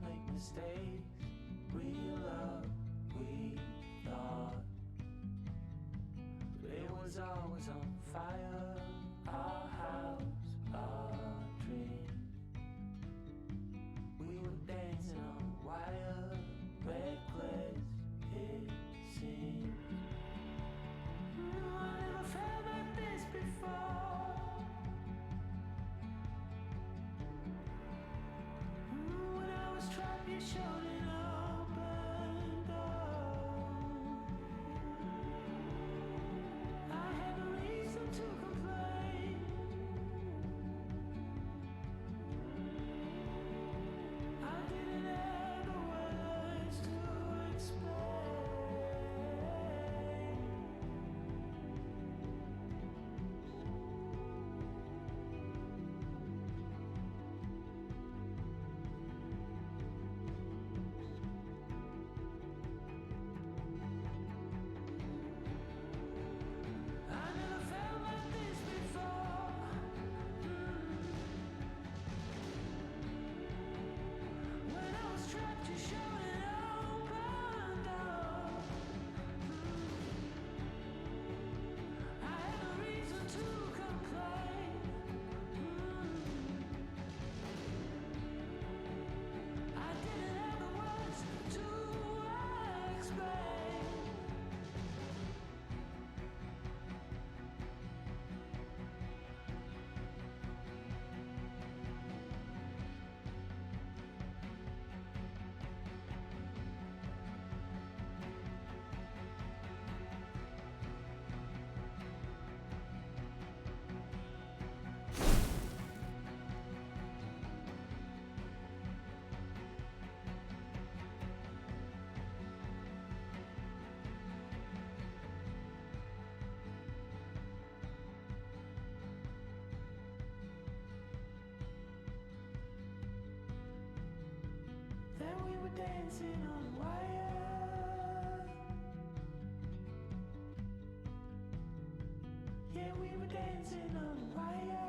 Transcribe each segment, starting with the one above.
gonna make mistakes. Real love, we thought, but it was always on fire. Our house, our dream. We were dancing on a wire, reckless it seemed. I never felt like this before. When I was trapped, you showed an open door. I had no reason to complain. I didn't have the words to explain. I never felt like this before. When I was trapped, you showed an open door. I had no reason to complain. I didn't have the words to explain. Then we were dancing on wire. Yeah, we were dancing on wire.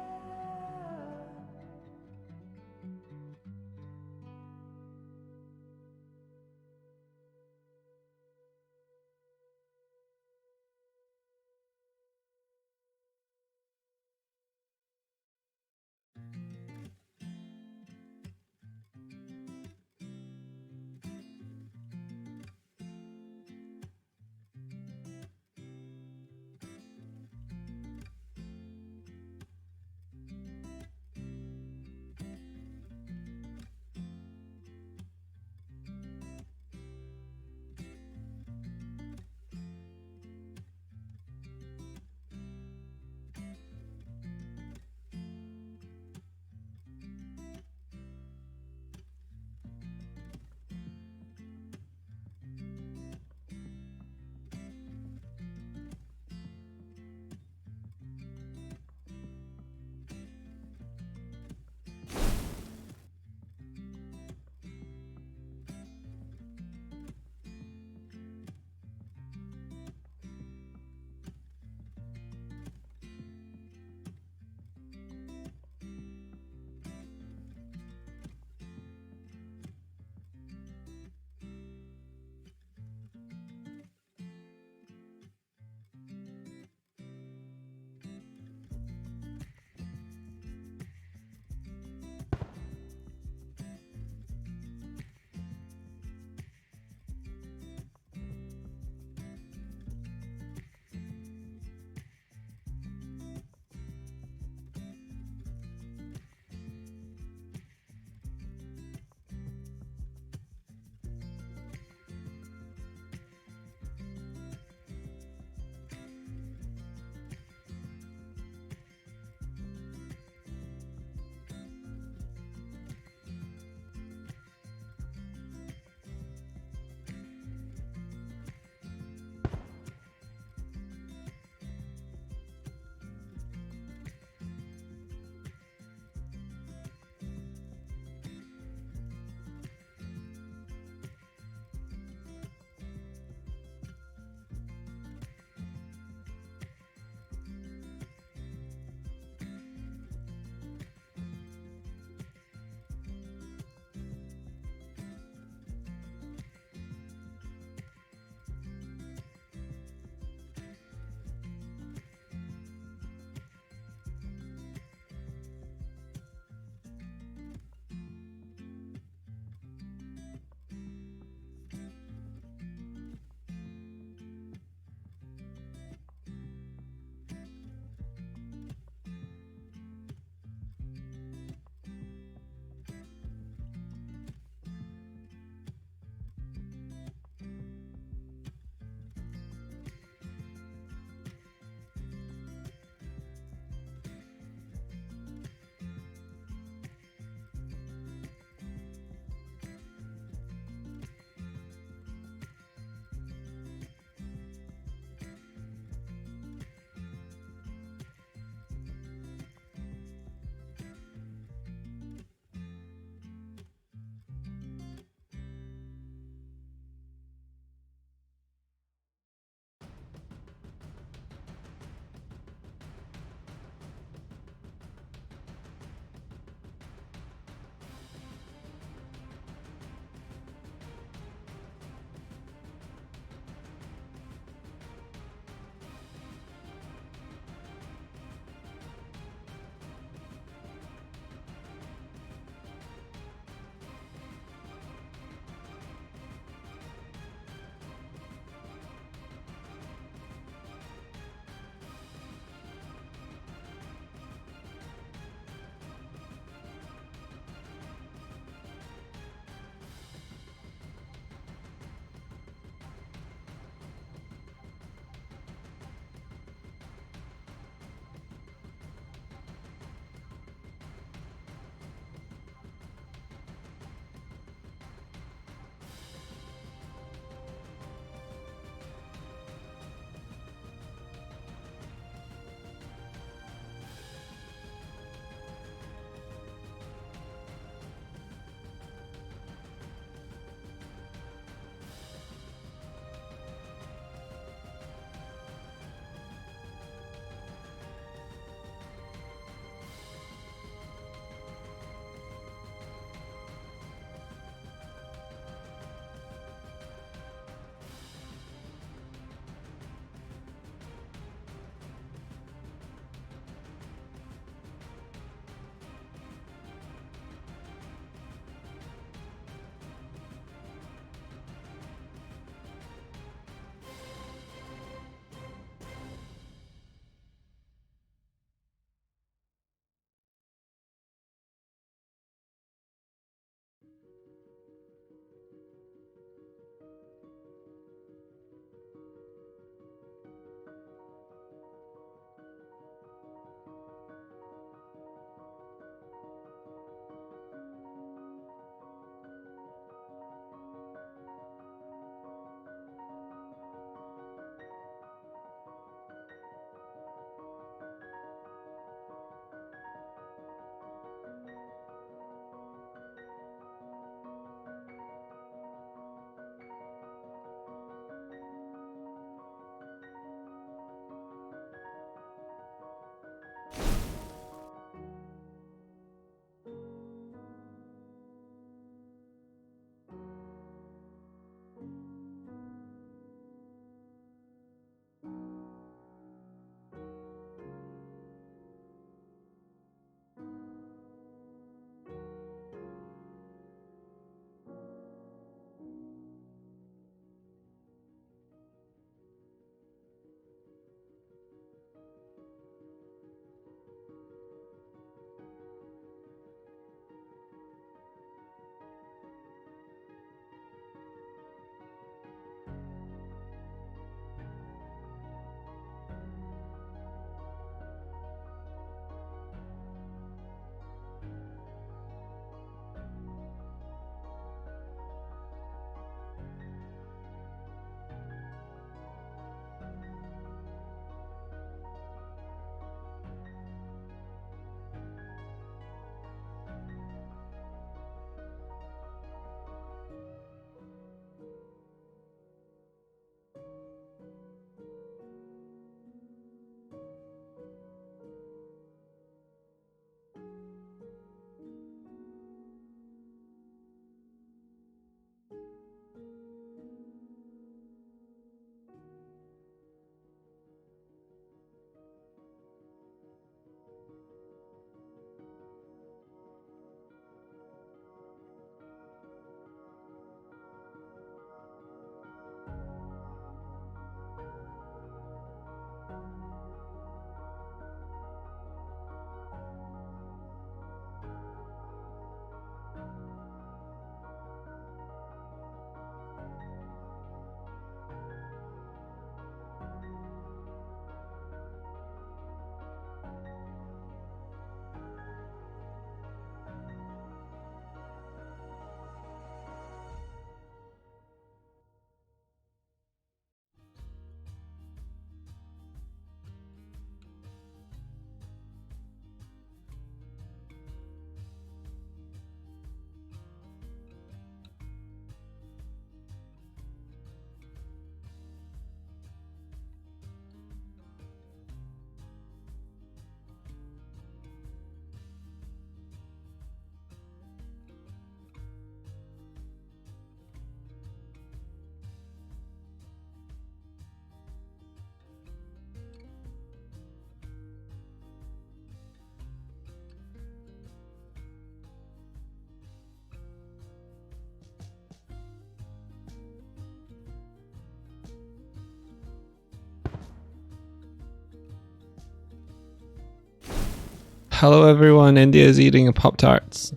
Hello everyone, India is eating a Pop-Tarts.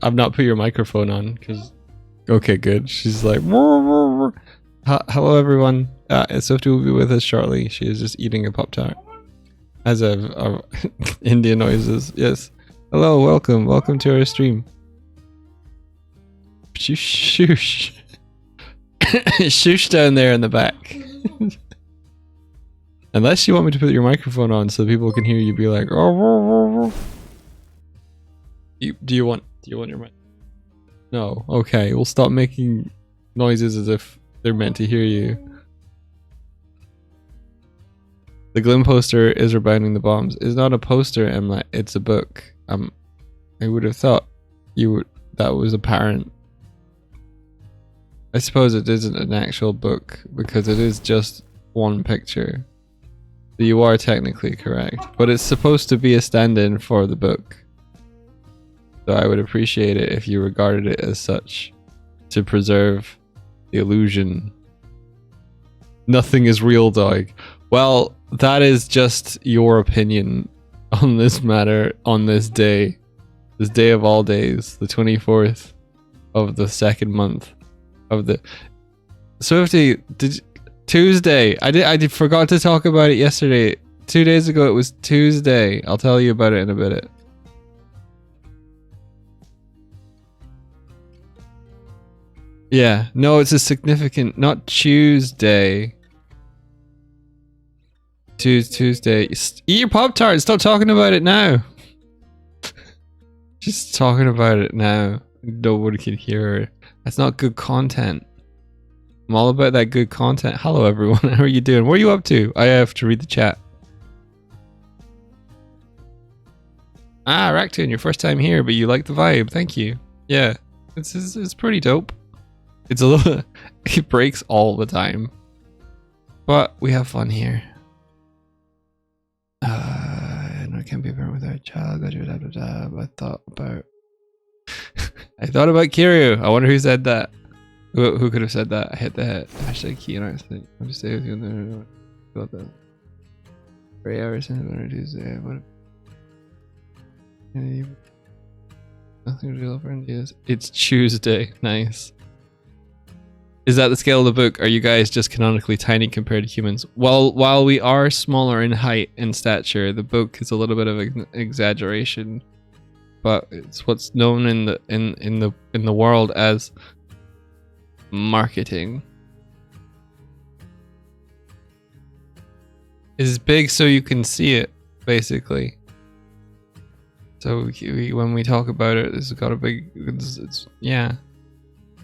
I've not put your microphone on because... Okay, good. She's like... Hello everyone, Swifty will be with us shortly. She is just eating a Pop-Tart. As of India noises, yes. Hello, welcome to our stream. Shoosh. Shoosh down there in the back. Unless you want me to put your microphone on so people can hear you be like, oh. Do you want your mic? No. Okay, we'll stop making noises as if they're meant to hear you. The Glim poster is rebounding the bombs. It's not a poster, Emma. It's a book. I would have thought that was apparent. I suppose it isn't an actual book because it is just one picture. You are technically correct, but it's supposed to be a stand-in for the book. So I would appreciate it if you regarded it as such, to preserve the illusion. Nothing is real, Doig. Well, that is just your opinion on this matter on this day. This day of all days, the 24th of the second month of the... Swifty, Tuesday. I forgot to talk about it yesterday. 2 days ago it was Tuesday. I'll tell you about it in a bit. Yeah, no, it's a significant, not Tuesday. Tuesday. Eat your Pop-Tart. Stop talking about it now. Just talking about it now. Nobody can hear her. That's not good content. I'm all about that good content. Hello everyone, how are you doing? What are you up to? I have to read the chat. Ah, Ractoon, your first time here, but you like the vibe. Thank you. Yeah, it's pretty dope. It's a little... it breaks all the time. But we have fun here. No, I can't be a parent without a child. I thought about... I thought about Kiryu. I wonder who said that. Who could have said that? I hit the head. Hashtag key and accident. I'm just saying with you about that. 3 hours since I'm gonna Tuesday. What? Nothing to do for India's. It's Tuesday. Nice. Is that the scale of the book? Are you guys just canonically tiny compared to humans? Well, while we are smaller in height and stature, the book is a little bit of an exaggeration. But it's what's known in the world as marketing. It's big so you can see it, basically. So when we talk about it, it's got a big... yeah.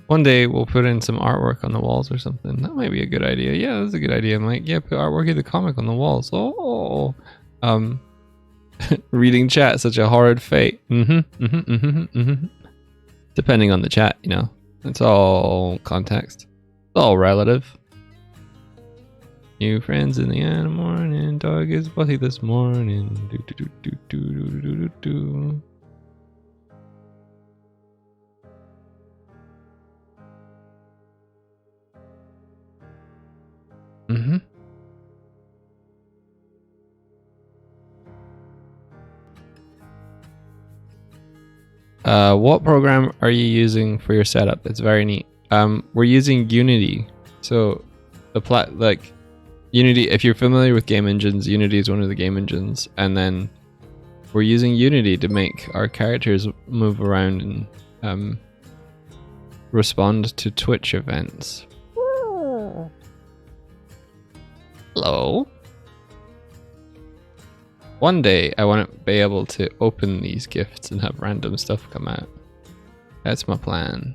One day we'll put in some artwork on the walls or something. That might be a good idea. Yeah, that's a good idea, Mike. Yeah, put artwork of the comic on the walls. Oh. Reading chat, such a horrid fate. Depending on the chat, you know. It's all context. It's all relative. New friends in the morning. Dog is butty this morning. Do. What program are you using for your setup? It's very neat. We're using Unity. So the Unity, if you're familiar with game engines, Unity is one of the game engines, and then we're using Unity to make our characters move around and respond to Twitch events. Hello. One day I want to be able to open these gifts and have random stuff come out. That's my plan.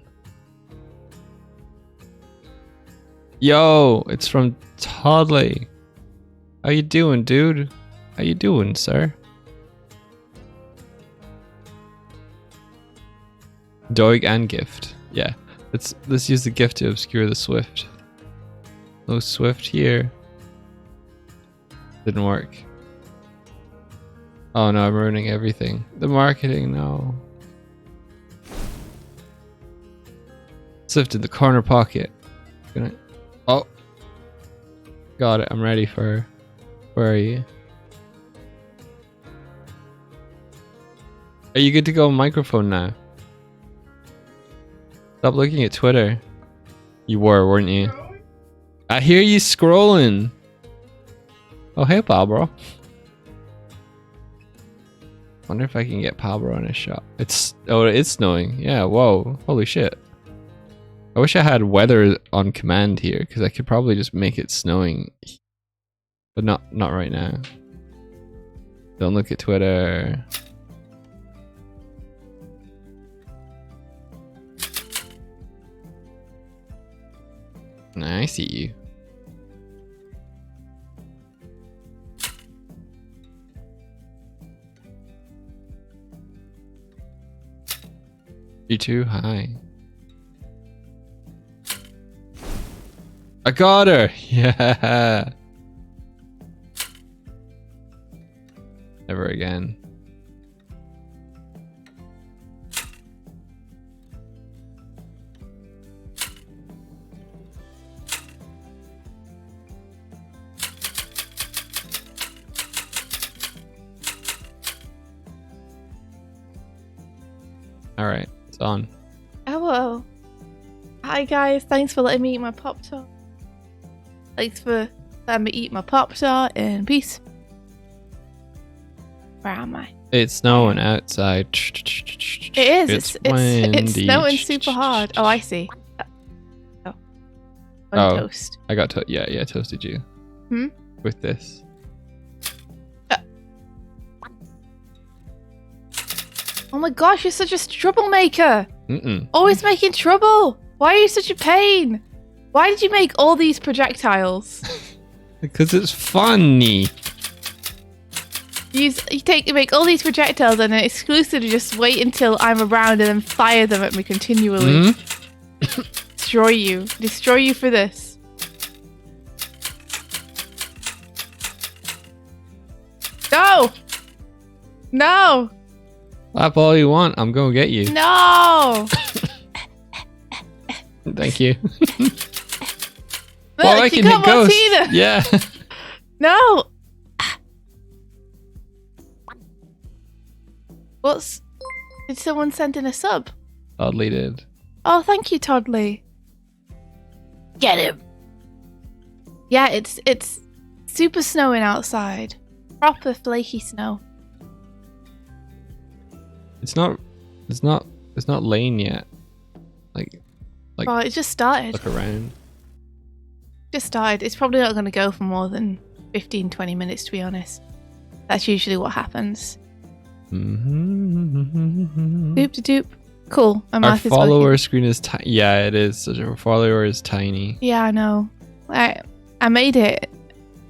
Yo, it's from Toddley. How you doing, dude? How you doing, sir? Doig and gift. Yeah, let's use the gift to obscure the Swift. No Swift here. Didn't work. Oh no, I'm ruining everything. The marketing, no. Swift in the corner pocket. Oh. Got it, I'm ready for her. Where are you? Are you good to go on microphone now? Stop looking at Twitter. You were, weren't you? I hear you scrolling. Oh, hey, Pablo. Wonder if I can get Pablo in a shot. It's snowing. Yeah, whoa. Holy shit. I wish I had weather on command here, because I could probably just make it snowing. But not right now. Don't look at Twitter. I see you. You too? Hi. I got her! Yeah! Never again. Alright, it's on. Hello. Hi guys, thanks for letting me eat my Pop-Tart. Thanks for letting me eat my Pop-Tart in peace. Where am I? It's snowing outside. It is. It's snowing super hard. Oh, I see. Oh. Oh. Toast. I got yeah, toasted you. Hmm? With this. Oh my gosh, you're such a troublemaker. Mm-mm. Always making trouble. Why are you such a pain? Why did you make all these projectiles? Because it's funny. You make all these projectiles and then exclusively just wait until I'm around and then fire them at me continually. Mm-hmm. Destroy you for this. No! Laugh all you want. I'm gonna get you. No! Thank you. Look, I you can got hit ghosts. Martina. Yeah. No! Did someone send in a sub? Oddly did. Oh, thank you, Toddley. Get him. Yeah, it's super snowing outside. Proper flaky snow. It's not lane yet. Like Oh, it just started. look around. Just started. It's probably not going to go for more than 15-20 minutes, to be honest. That's usually what happens. Mm-hmm. Doop de doop. Cool. My Our mouth is follower working. screen is tiny. Yeah, it is. Our follower is tiny. Yeah, I know. I made it.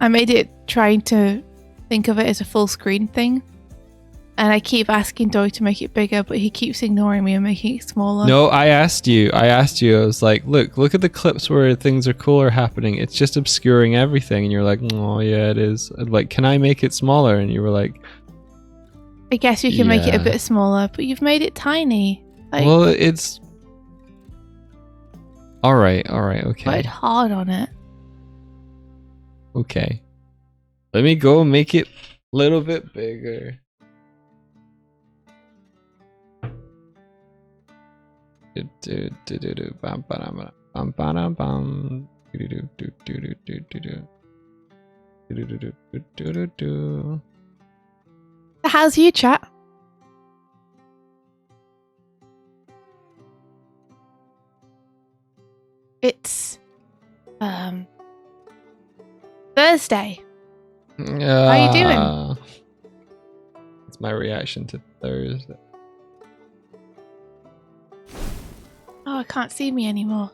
I made it trying to think of it as a full screen thing. And I keep asking Doig to make it bigger, but he keeps ignoring me and making it smaller. No, I asked you. I was like, look at the clips where things are cooler happening. It's just obscuring everything. And you're like, oh yeah, it is. Like, can I make it smaller? And you were like, I guess you can make it a Yeah. bit smaller, but you've made it tiny. Like, well, it's all right, okay, quite hard on it. okay. Let me go make it a little bit bigger. How's you, chat? It's Thursday. How you doing? It's my reaction to Thursday. Oh, I can't see me anymore.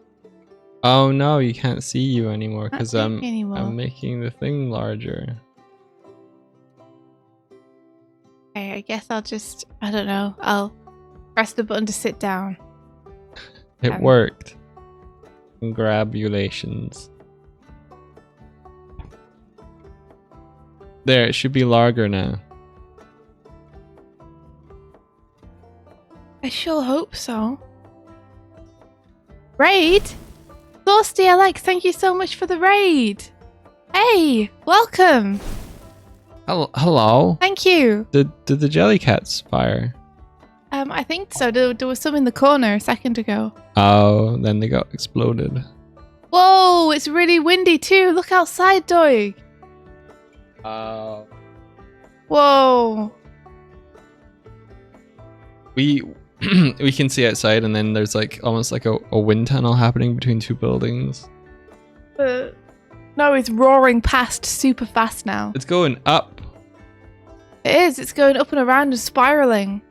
Oh no, you can't see you anymore because Can't see me anymore. I'm making the thing larger. Okay, I guess I don't know. I'll press the button to sit down. It worked. Congratulations. There, it should be larger now. I sure hope so. Raid? Thirsty Alex, thank you so much for the raid. Hey, welcome. Hello. Thank you. Did the Jellycats fire? I think so. There was some in the corner a second ago. Oh, then they got exploded. Whoa, it's really windy too. Look outside, Doig. Oh. Whoa. We we can see outside, and then there's like almost like a wind tunnel happening between two buildings. No, it's roaring past super fast now. It's going up. It is. It's going up and around and spiraling.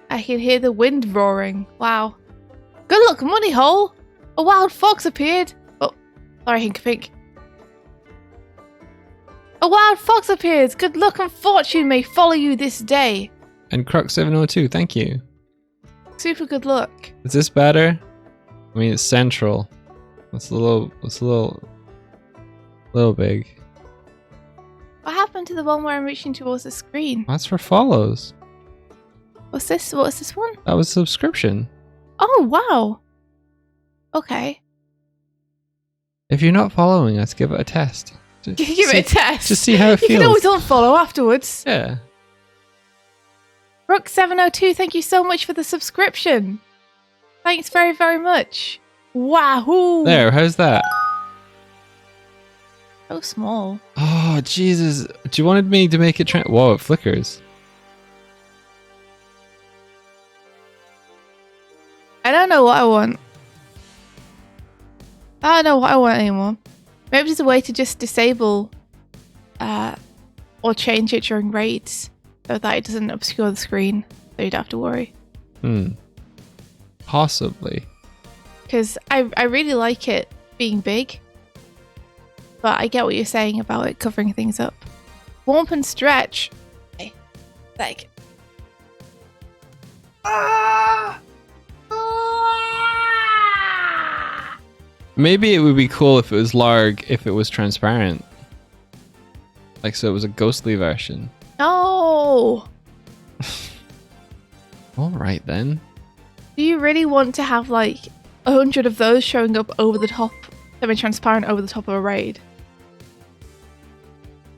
I can hear the wind roaring. Wow. Good luck, money hole. A wild fox appeared. Oh, sorry, Hinkapink. A wild fox appears. Good luck and fortune may follow you this day. And Croc 702, thank you. Super good luck. Is this better? I mean, it's central. It's a little big. What happened to the one where I'm reaching towards the screen? That's for follows. What's this? What's this one? That was subscription. Oh, wow. Okay. If you're not following us, give it a test. Give it a test. Just see how it feels. You can always unfollow afterwards. Yeah. Rook702, thank you so much for the subscription. Thanks very, very much. Wahoo! There, how's that? So small. Oh, Jesus. Do you wanted me to make it Whoa, it flickers. I don't know what I want. I don't know what I want anymore. Maybe there's a way to just disable or change it during raids so that it doesn't obscure the screen, so you don't have to worry. Possibly. Because I really like it being big, but I get what you're saying about it covering things up. Warp and stretch. Okay. Like. Maybe it would be cool if it was Larg, if it was transparent. Like, so it was a ghostly version. No! Alright then. Do you really want to have like 100 of those showing up over the top, semi-transparent over the top of a raid?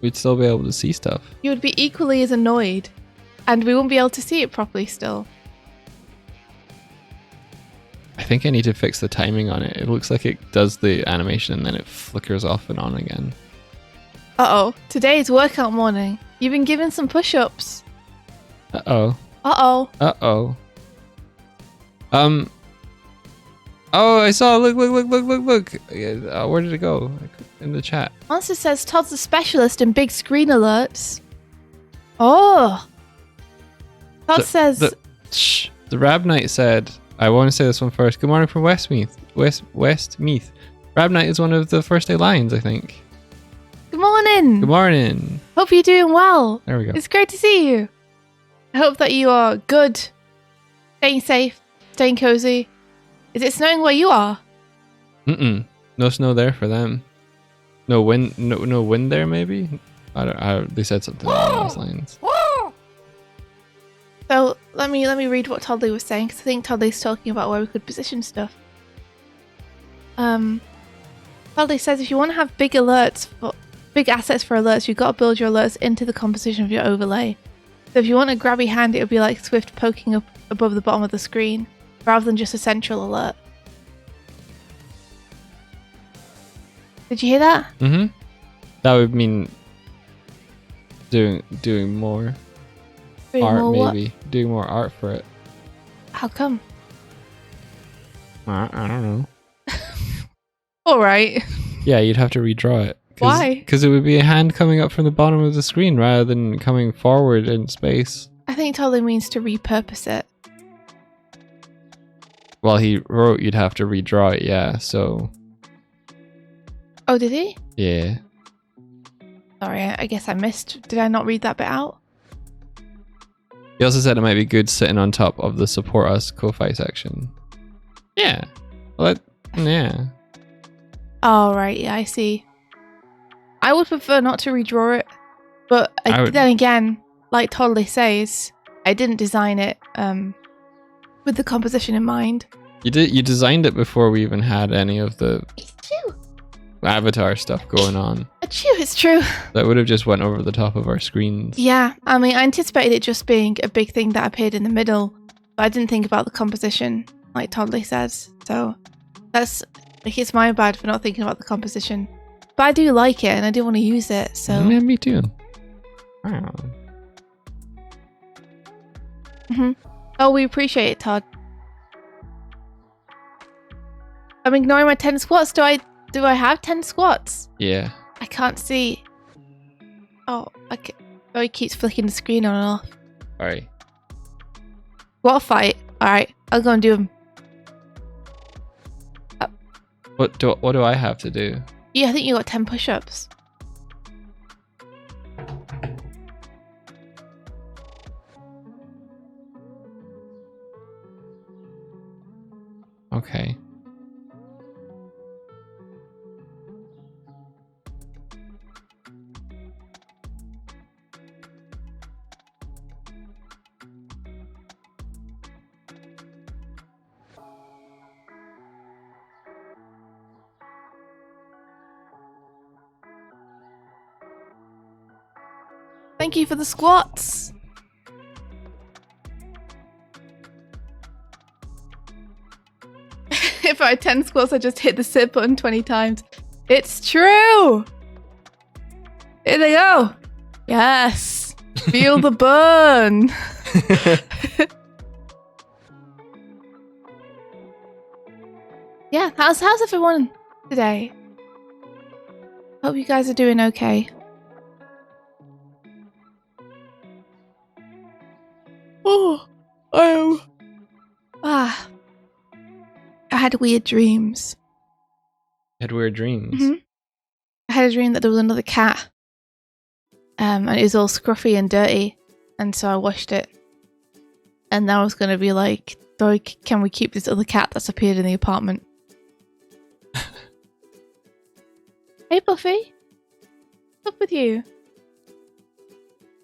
We'd still be able to see stuff. You would be equally as annoyed, and we wouldn't be able to see it properly still. I think I need to fix the timing on it. It looks like it does the animation and then it flickers off and on again. Uh-oh. Today is workout morning. You've been given some push-ups. Uh-oh. Uh-oh. Uh-oh. Oh, I saw. Look. Where did it go? In the chat. Monster says Todd's a specialist in big screen alerts. Oh. Todd says... Shh. The Rab Knight said... I want to say this one first. Good morning from Westmeath. Westmeath. Rab Knight is one of the first day lions, I think. Good morning. Good morning. Hope you're doing well. There we go. It's great to see you. I hope that you are good. Staying safe. Staying cozy. Is it snowing where you are? No snow there for them. No wind. No wind there. Maybe. They said something along those lines. So let me read what Toddley was saying, because I think Toddley's talking about where we could position stuff. Toddley says if you want to have big assets for alerts, you've got to build your alerts into the composition of your overlay. So if you want a grabby hand, it would be like Swift poking up above the bottom of the screen, rather than just a central alert. Did you hear that? That would mean doing more. Art, maybe. Doing more art for it. How come? I don't know. Alright. Yeah, you'd have to redraw it. Why? Because it would be a hand coming up from the bottom of the screen rather than coming forward in space. I think Toddley means to repurpose it. Well, he wrote you'd have to redraw it, yeah, so... Oh, did he? Yeah. Sorry, I guess I missed. Did I not read that bit out? He also said it might be good sitting on top of the support us Ko-Fi section. Yeah. Well, yeah. Oh, right. Yeah, I see. I would prefer not to redraw it. But then again, like Toddley says, I didn't design it with the composition in mind. You designed it before we even had any of the... Avatar stuff going on. It's true. That would have just went over the top of our screens. Yeah, I mean, I anticipated it just being a big thing that appeared in the middle, but I didn't think about the composition, like Toddley says. So that's like it's my bad for not thinking about the composition. But I do like it, and I do want to use it. So Yeah, me too. Wow. Oh, we appreciate it, Todd. I'm ignoring my 10 squats. Do I have 10 squats? Yeah. I can't see. Oh, oh, he keeps flicking the screen on and off. Sorry. What a fight. Alright, I'll go and do them. What do I have to do? Yeah, I think you got 10 push-ups. Okay. Thank you for the squats. If I had 10 squats, I just hit the sit button 20 times. It's true. Here they go. Yes. Feel the burn. Yeah, how's everyone today? Hope you guys are doing okay. Oh, I had weird dreams. Had weird dreams. Mhm. I had a dream that there was another cat. And it was all scruffy and dirty. And so I washed it. And then I was going to be like, Doig, can we keep this other cat that's appeared in the apartment? Hey, Buffy. What's up with you?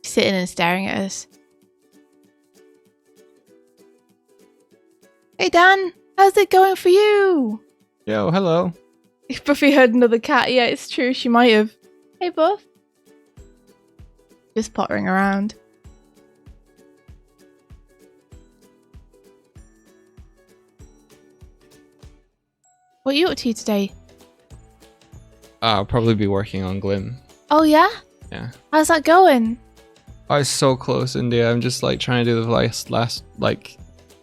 She's sitting and staring at us. Hey, Dan. How's it going for you? Yo, hello. If Buffy heard another cat, yeah, it's true. She might have. Hey, Buff. Just pottering around. What are you up to today? I'll probably be working on Glim. Oh, yeah? Yeah. How's that going? I was so close, India. I'm just like trying to do the last like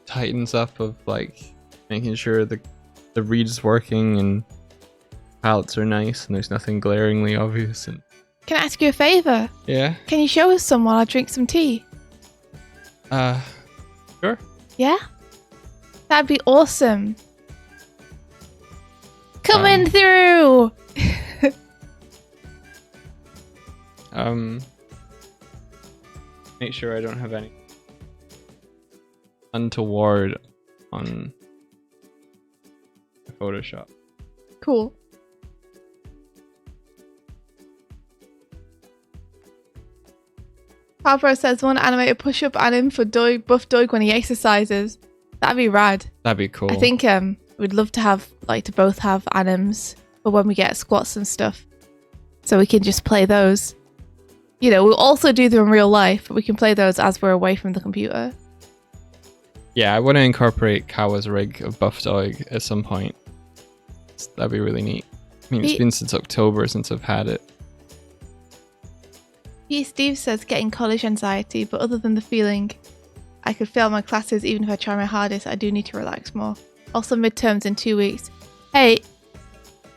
tightens up of like making sure the read's working and palettes are nice and there's nothing glaringly obvious. And Can I ask you a favour? yeah. Can you show us some while I drink some tea? Sure. Yeah? That'd be awesome. Coming through! Make sure I don't have any untoward on Photoshop. Cool. Pablo says one animated push-up anim for Doig, buff Doig when he exercises. That'd be rad. That'd be cool. I think we'd love to have to both have anims for when we get squats and stuff, so we can just play those. You know, we'll also do them in real life, but we can play those as we're away from the computer. Yeah, I want to incorporate Kawa's rig of buff Doig at some point. That'd be really neat. I mean, it's been since October since I've had it. P. Steve says getting college anxiety, but other than the feeling I could fail my classes even if I try my hardest, I do need to relax more. Also midterms in 2 weeks. Hey,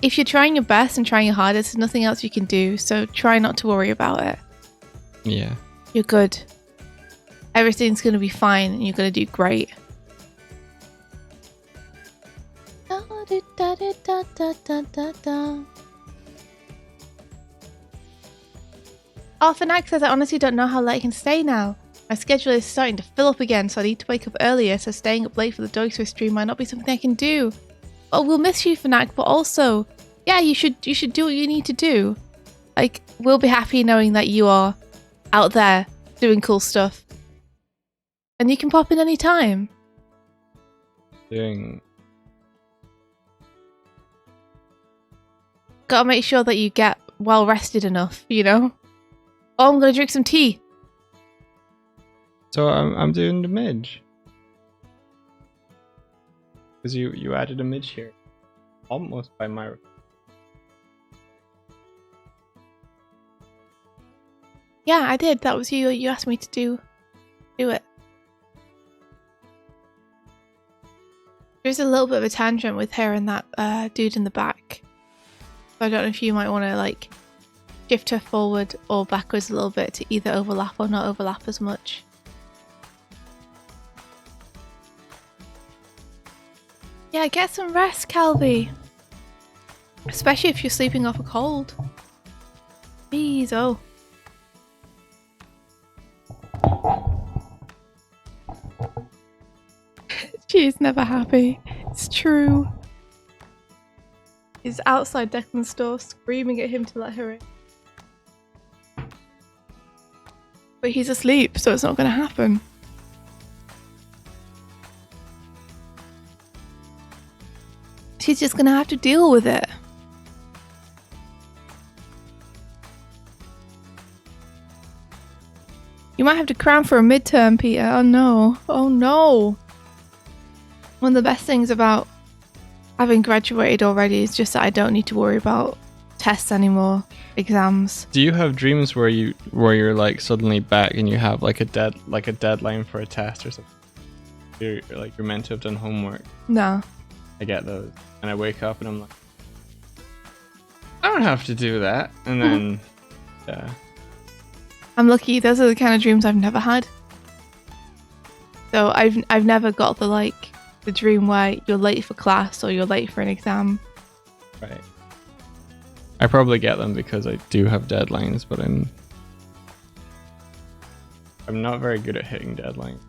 if you're trying your best and trying your hardest, there's nothing else you can do, so try not to worry about it. Yeah. You're good. Everything's going to be fine and you're going to do great. Arthanac says I honestly don't know how late I can stay now. My schedule is starting to fill up again, so I need to wake up earlier, so staying up late for the Doig Swift stream might not be something I can do. Oh, we'll miss you, Fanac, but also, yeah, you should do what you need to do. Like, we'll be happy knowing that you are out there doing cool stuff. And you can pop in any time. gotta make sure that you get well rested enough, you know? Oh, I'm gonna drink some tea. So I'm doing the midge. Because you added a midge here. Almost by my... Yeah, I did. That was you. You asked me to do it. There's a little bit of a tangent with her and that dude in the back. So I don't know if you might want to like shift her forward or backwards a little bit to either overlap or not overlap as much. Yeah, get some rest, Calvi. Especially if you're sleeping off a cold. Please, oh. She is never happy. It's true. He's outside Declan's door screaming at him to let her in. But he's asleep, so it's not going to happen. She's just going to have to deal with it. You might have to cram for a midterm, Peter. Oh no. Oh no. One of the best things about having graduated already is just that I don't need to worry about tests anymore, exams. Do you have dreams where you're like suddenly back and you have like a deadline for a test or something? You're meant to have done homework. No. I get those, and I wake up and I'm like, I don't have to do that, and then yeah. I'm lucky. Those are the kind of dreams I've never had. So I've never got the dream where you're late for class or you're late for an exam. Right. I probably get them because I do have deadlines, but I'm not very good at hitting deadlines.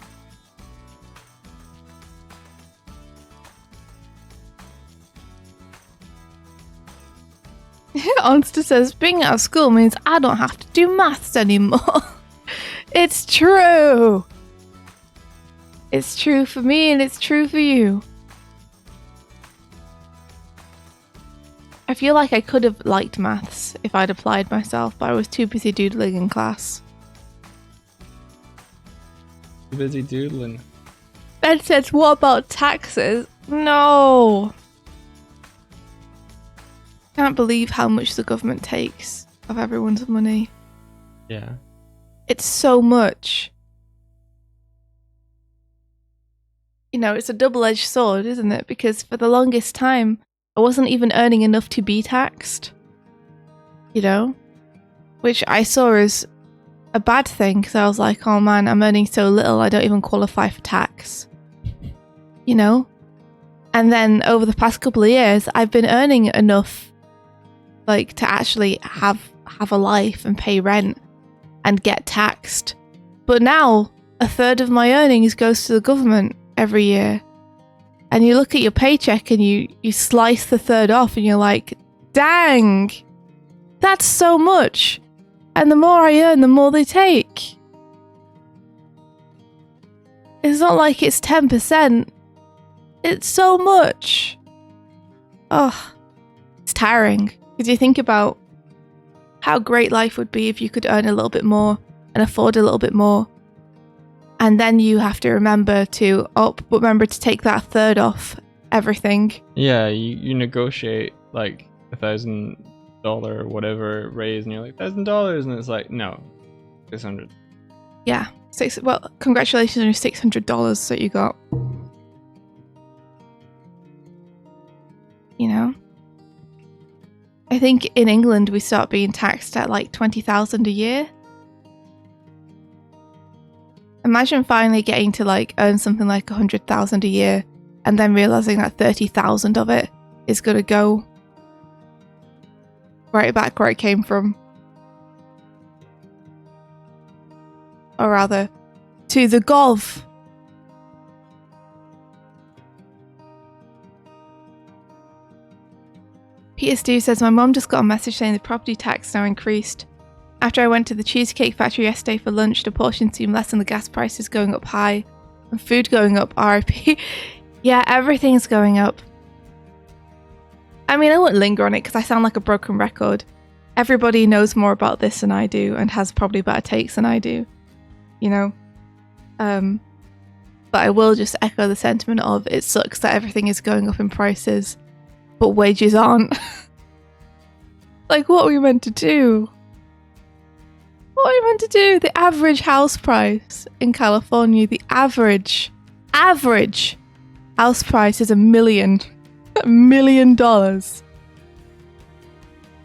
Onster says, being out of school means I don't have to do maths anymore. It's true. It's true for me and it's true for you. I feel like I could have liked maths if I'd applied myself, but I was too busy doodling in class. Too busy doodling. Ben says, what about taxes? No. Can't believe how much the government takes of everyone's money. Yeah. It's so much. You know, it's a double-edged sword, isn't it? Because for the longest time, I wasn't even earning enough to be taxed. You know? Which I saw as a bad thing, because I was like, oh man, I'm earning so little, I don't even qualify for tax. You know? And then over the past couple of years, I've been earning enough to actually have a life and pay rent and get taxed. But now, a third of my earnings goes to the government every year. And you look at your paycheck and you slice the third off and you're like, dang, that's so much. And the more I earn, the more they take. It's not like it's 10%. It's so much. Oh, it's tiring. Because you think about how great life would be if you could earn a little bit more and afford a little bit more. And then you have to remember to take that third off everything. Yeah, you negotiate like $1,000 or whatever raise, and you're like $1,000, and it's like no, 600. Yeah, well, congratulations on your $600 that you got. You know, I think in England we start being taxed at like 20,000 a year. Imagine finally getting to earn something like 100,000 a year and then realizing that 30,000 of it is going to go right back where it came from. Or rather, to the gov. Peter Stu says, my mom just got a message saying the property tax now increased. After I went to the Cheesecake Factory yesterday for lunch, the portions seemed less and the gas prices going up high. And food going up, RIP. Yeah, everything's going up. I mean, I won't linger on it because I sound like a broken record. Everybody knows more about this than I do and has probably better takes than I do, you know? But I will just echo the sentiment of it sucks that everything is going up in prices, but wages aren't. Like, what are we meant to do? What are we meant to do? The average house price in California, the average house price is $1 million. $1 million.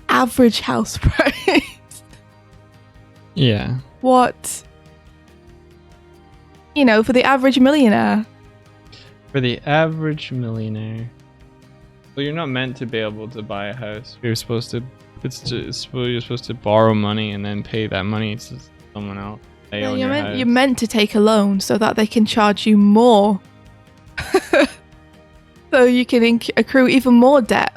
Average house price. Yeah. What? You know, for the average millionaire. For the average millionaire. Well, you're not meant to be able to buy a house. You're supposed to. You're supposed to borrow money and then pay that money to someone else. They own your house. You're meant to take a loan so that they can charge you more. So you can accrue even more debt.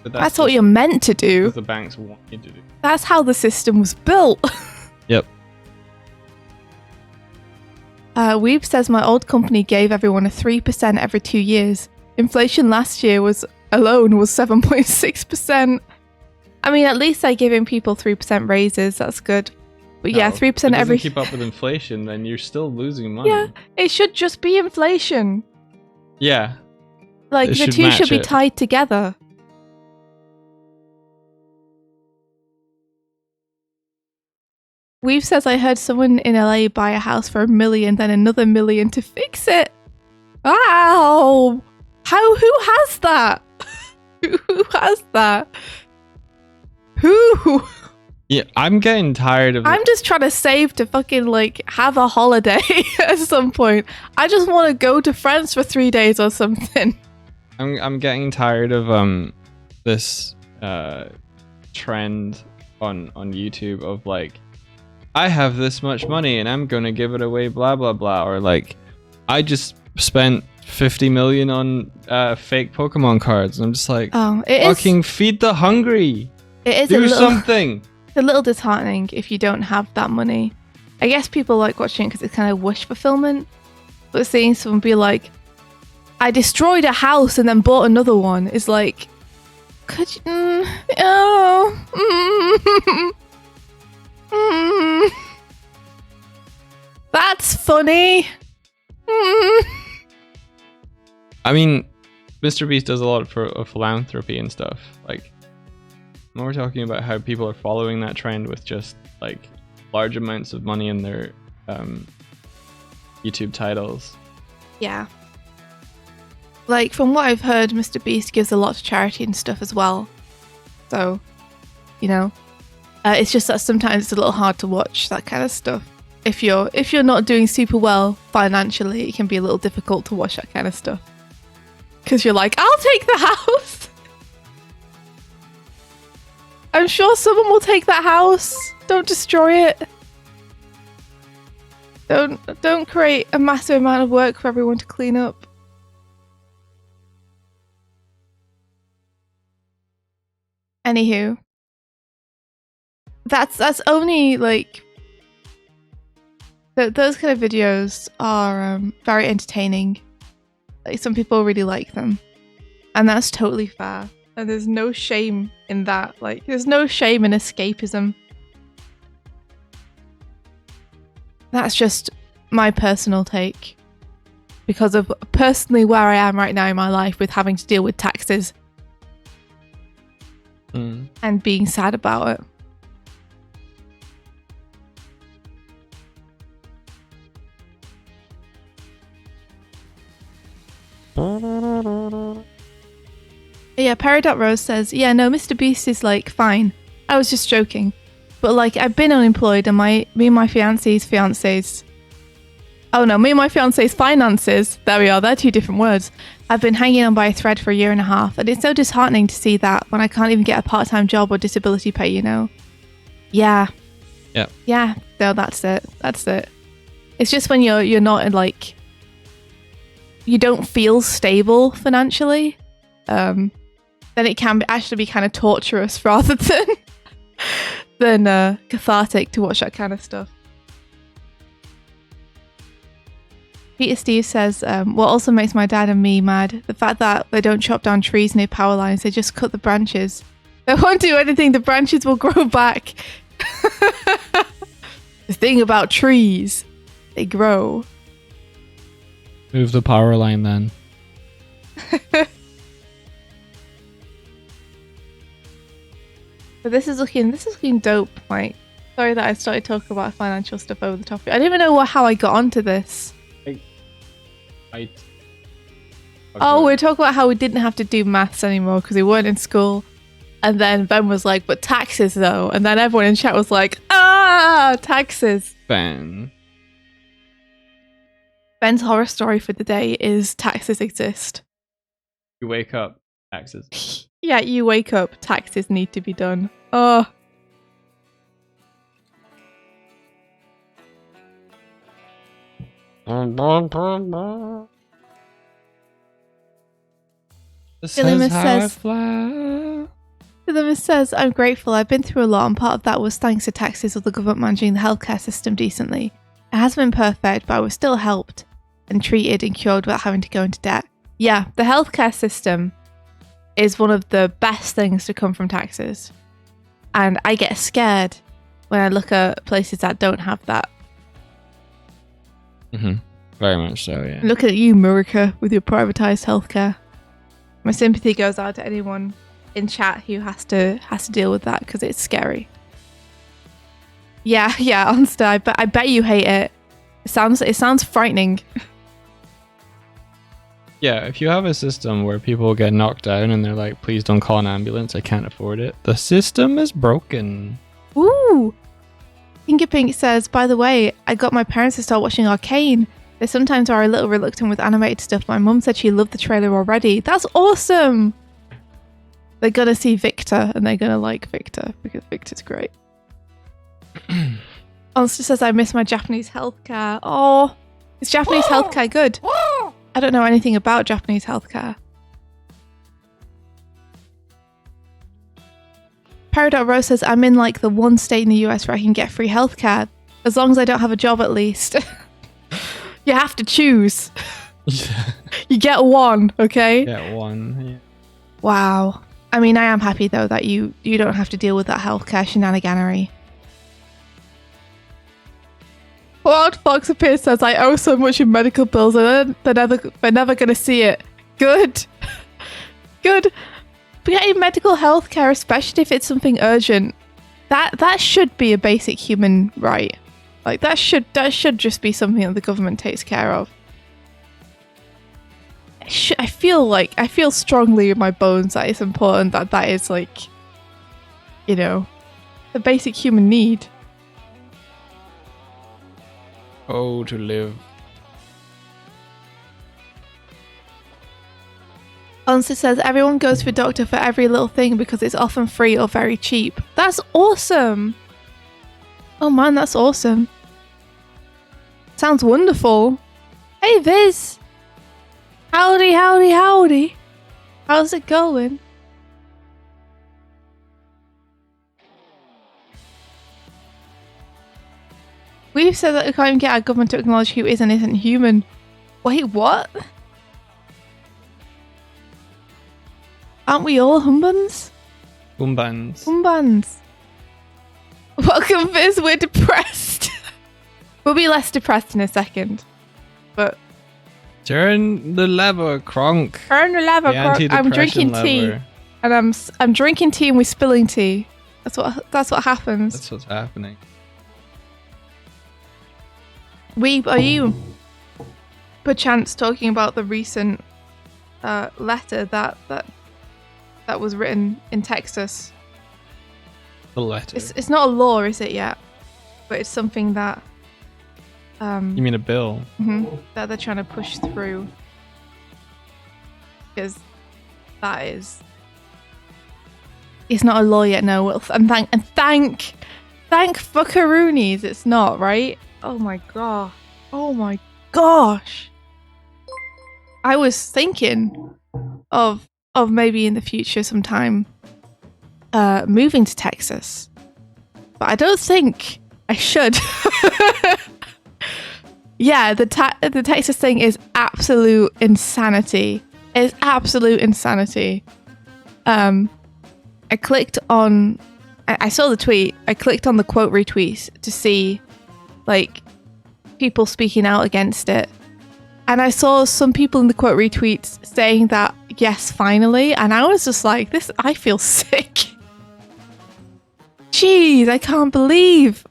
But that's what you're meant to do. What the banks want you to do. That's how the system was built. Yep. Weeb says my old company gave everyone a 3% every 2 years. Inflation last year alone was 7.6%. I mean, at least they're giving people 3% raises. That's good. But yeah, 3% every. If it doesn't keep up with inflation, then you're still losing money. Yeah, it should just be inflation. Yeah. Like, the two should be tied together. Weave says, I heard someone in LA buy a house for $1 million, then another $1 million to fix it. Wow! Who has that? Who has that? Who? Yeah, I'm getting tired of I'm just trying to save to fucking, like, have a holiday at some point. I just want to go to France for 3 days or something. I'm getting tired of this trend on YouTube of, like, I have this much money and I'm gonna give it away, blah blah blah, or like, I just spent 50 million on fake Pokemon cards. And I'm just like, fucking feed the hungry. It is do something. It's a little disheartening if you don't have that money. I guess people like watching it because it's kind of wish fulfillment. But seeing someone be like, I destroyed a house and then bought another one is like, could you? That's funny. I mean, Mr. Beast does a lot for philanthropy and stuff. Like, when we're talking about how people are following that trend with just like large amounts of money in their YouTube titles. Yeah. Like, from what I've heard, Mr. Beast gives a lot to charity and stuff as well. So, you know, it's just that sometimes it's a little hard to watch that kind of stuff. If you're not doing super well financially, it can be a little difficult to watch that kind of stuff. Because you're like, I'll take the house. I'm sure someone will take that house. Don't destroy it. Don't create a massive amount of work for everyone to clean up. Anywho, that's only like those kind of videos are very entertaining. Like, some people really like them, and that's totally fair. And there's no shame in that. Like, there's no shame in escapism. That's just my personal take, because of personally where I am right now in my life with having to deal with taxes and being sad about it. Yeah, Perry.Rose says, yeah, no, Mr. Beast is like, fine. I was just joking. But like, I've been unemployed and me and my fiance's finances. There we are, they're two different words. I've been hanging on by a thread for 1.5 years, and it's so disheartening to see that when I can't even get a part-time job or disability pay, you know? Yeah. Yeah. Yeah, no, that's it. It's just when you're not like, you don't feel stable financially, then it can actually be kind of torturous rather than cathartic to watch that kind of stuff. Peter Steve says, what also makes my dad and me mad, the fact that they don't chop down trees near power lines, they just cut the branches. They won't do anything, the branches will grow back. The thing about trees, they grow. Move the power line then. But this is looking dope, Mike. Sorry that I started talking about financial stuff over the top. I don't even know how I got onto this. Oh, we're talking about how we didn't have to do maths anymore because we weren't in school. And then Ben was like, but taxes though. And then everyone in chat was like, taxes. Ben. Ben's horror story for the day is taxes exist. You wake up, taxes. Yeah, you wake up, taxes need to be done. Oh. Philemus says, I'm grateful. I've been through a lot, and part of that was thanks to taxes or the government managing the healthcare system decently. It hasn't been perfect, but I was still helped and treated and cured without having to go into debt. Yeah, the healthcare system is one of the best things to come from taxes. And I get scared when I look at places that don't have that. Mm-hmm. Very much so, yeah. Look at you, America, with your privatized healthcare. My sympathy goes out to anyone in chat who has to deal with that because it's scary. Yeah, honestly, I bet you hate it. It sounds frightening. Yeah, if you have a system where people get knocked down and they're like, please don't call an ambulance, I can't afford it. The system is broken. Ooh. Finger Pink says, by the way, I got my parents to start watching Arcane. They sometimes are a little reluctant with animated stuff. My mum said she loved the trailer already. That's awesome. They're gonna see Victor and they're gonna like Victor because Victor's great. Honestly says, I miss my Japanese healthcare. Oh, is Japanese healthcare good? I don't know anything about Japanese healthcare. Peridot Rose says, I'm in like the one state in the US where I can get free healthcare. As long as I don't have a job at least. You have to choose. You get one, okay? Get one, yeah. Wow. I mean, I am happy though that you don't have to deal with that healthcare shenaniganery. Wild Fox Appears says, I owe so much in medical bills and they're never going to see it. Good. Good. But getting medical health care, especially if it's something urgent, that should be a basic human right. Like that should just be something that the government takes care of. I feel strongly in my bones that it's important that is like, you know, the basic human need. Oh, to live. Answer says, everyone goes to a doctor for every little thing because it's often free or very cheap. That's awesome. Oh man, that's awesome. Sounds wonderful. Hey Viz. Howdy, howdy, howdy. How's it going? We've said that we can't even get our government to acknowledge who is and isn't human. Wait, what? Aren't we all humbuns? Humbuns. Humbuns. Welcome, Viz. We're depressed. We'll be less depressed in a second. But turn the lever, Kronk. Turn the lever, Kronk. I'm drinking tea, and I'm drinking tea and we're spilling tea. That's what happens. That's what's happening. Weeb, are you perchance talking about the recent letter that was written in Texas? The letter. It's not a law, is it yet? But it's something that you mean a bill? That they're trying to push through, because that is. It's not a law yet, no. And thank fuckaroonies, it's not, right? Oh my god. Oh my gosh. I was thinking of maybe in the future sometime moving to Texas. But I don't think I should. Yeah, the Texas thing is absolute insanity. It's absolute insanity. I clicked on... I saw the tweet. I clicked on the quote retweets to see, like, people speaking out against it. And I saw some people in the quote retweets saying that, yes, finally. And I was just like, I feel sick. Jeez, I can't believe.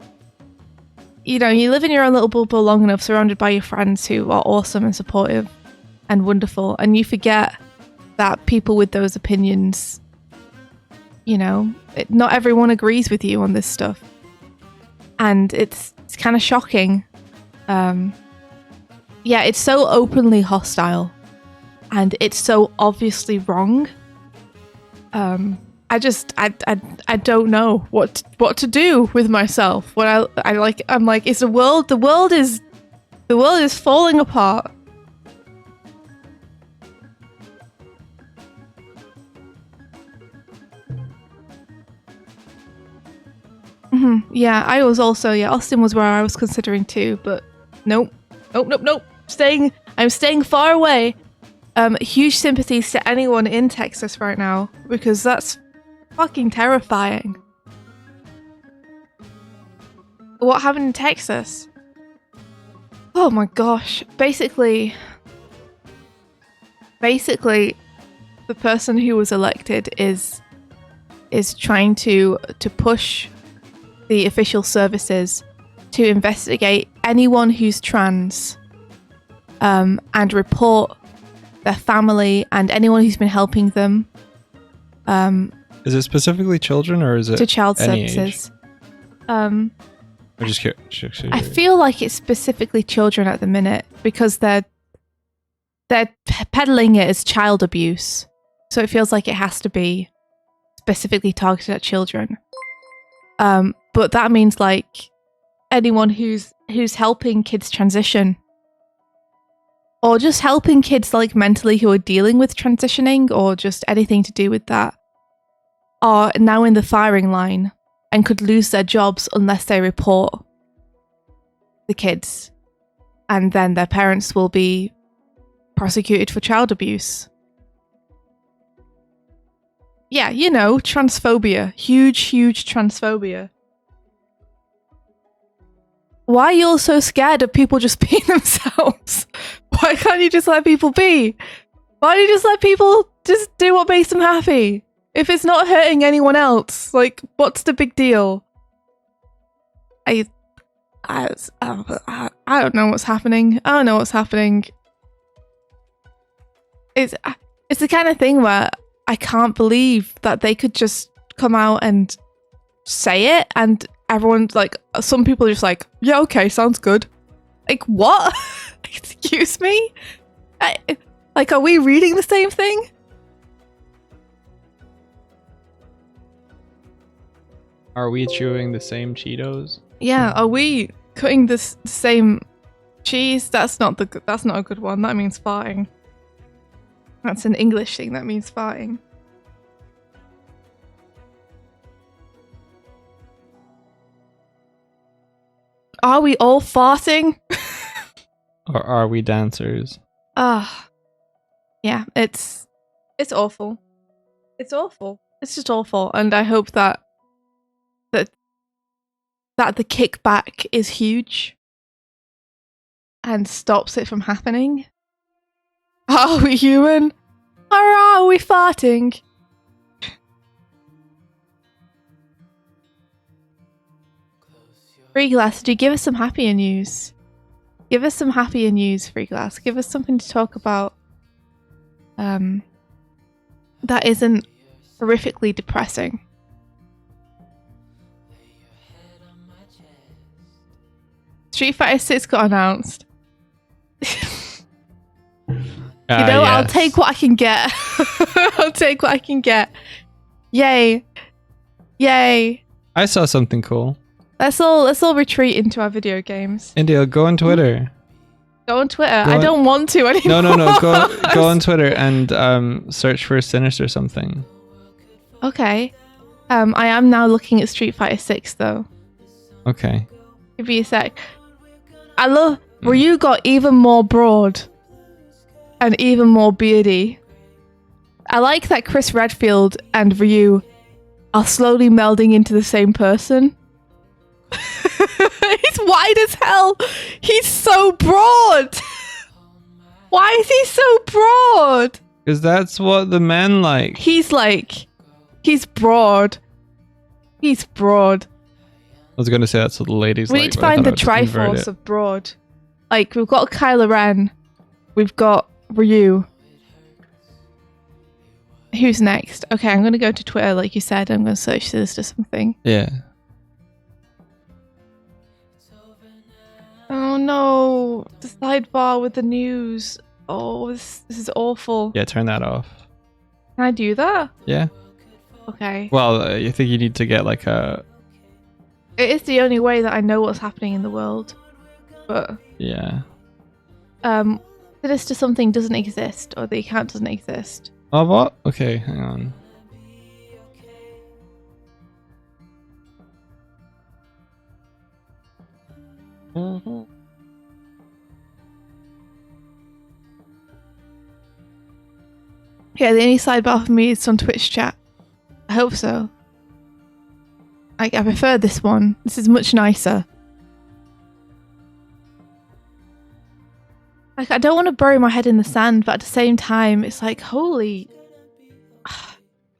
You know, you live in your own little bubble long enough, surrounded by your friends who are awesome and supportive and wonderful. And you forget that people with those opinions, you know, not everyone agrees with you on this stuff. And it's kind of shocking. Yeah, it's so openly hostile and it's so obviously wrong. I don't know what to do with myself when I'm like, it's the world is falling apart. Yeah, I was also, Austin was where I was considering too, but nope. I'm staying far away. Huge sympathies to anyone in Texas right now, because that's fucking terrifying. What happened in Texas? Oh my gosh. Basically, the person who was elected is trying to push the official services to investigate anyone who's trans, and report their family and anyone who's been helping them. Is it specifically children or is it to child any services? Age? I'm just curious. I feel like it's specifically children at the minute because they're peddling it as child abuse, so it feels like it has to be specifically targeted at children. But that means like anyone who's helping kids transition, or just helping kids like mentally who are dealing with transitioning, or just anything to do with that, are now in the firing line and could lose their jobs unless they report the kids, and then their parents will be prosecuted for child abuse. Yeah, you know, transphobia. Huge transphobia. Why are you all so scared of people just being themselves? Why can't you just let people be? Why don't you just let people just do what makes them happy? If it's not hurting anyone else, like, what's the big deal? I don't know what's happening. I don't know what's happening. It's the kind of thing where I can't believe that they could just come out and say it, and everyone's like, some people are just like, yeah, okay, sounds good. Like, what? Excuse me? Like, are we reading the same thing? Are we chewing the same Cheetos? Yeah, are we cutting the same cheese? That's not a good one. That means farting. That's an English thing. That means farting. Are we all farting? Or are we dancers? Yeah, it's awful. It's awful. It's just awful, and I hope that the kickback is huge and stops it from happening. Are we human? Or are we farting? Free Glass, do you give us some happier news? Give us some happier news, Free Glass. Give us something to talk about that isn't horrifically depressing. Street Fighter 6 got announced. I'll take what I can get. I'll take what I can get. Yay. I saw something cool. Let's all retreat into our video games. India, go on Twitter. Go on Twitter. I don't want to anymore. No. Go on Twitter and search for Sinister something. Okay. I am now looking at Street Fighter 6 though. Okay. Give me a sec. I love Ryu got even more broad and even more beardy. I like that Chris Redfield and Ryu are slowly melding into the same person. He's wide as hell. He's so broad. Why is he so broad? Because that's what the men like. He's broad. He's broad. I was going to say that's what the ladies We like. need to but I find the thought I would convert Triforce it. of broad. Like, we've got Kylo Ren. We've got Ryu. Who's next? Okay, I'm going to go to Twitter, like you said. I'm going to search this to something. Yeah. Oh no, the sidebar with the news. Oh, this is awful. Yeah, turn that off. Can I do that? Yeah. Okay. Well, I think you need to get like a... It is the only way that I know what's happening in the world. But Yeah. this to something doesn't exist, or the account doesn't exist. Oh, what? Okay, hang on. Yeah, the only sidebar for me is on Twitch chat. I hope so. I prefer this one. This is much nicer. Like, I don't want to bury my head in the sand, but at the same time, it's like, holy...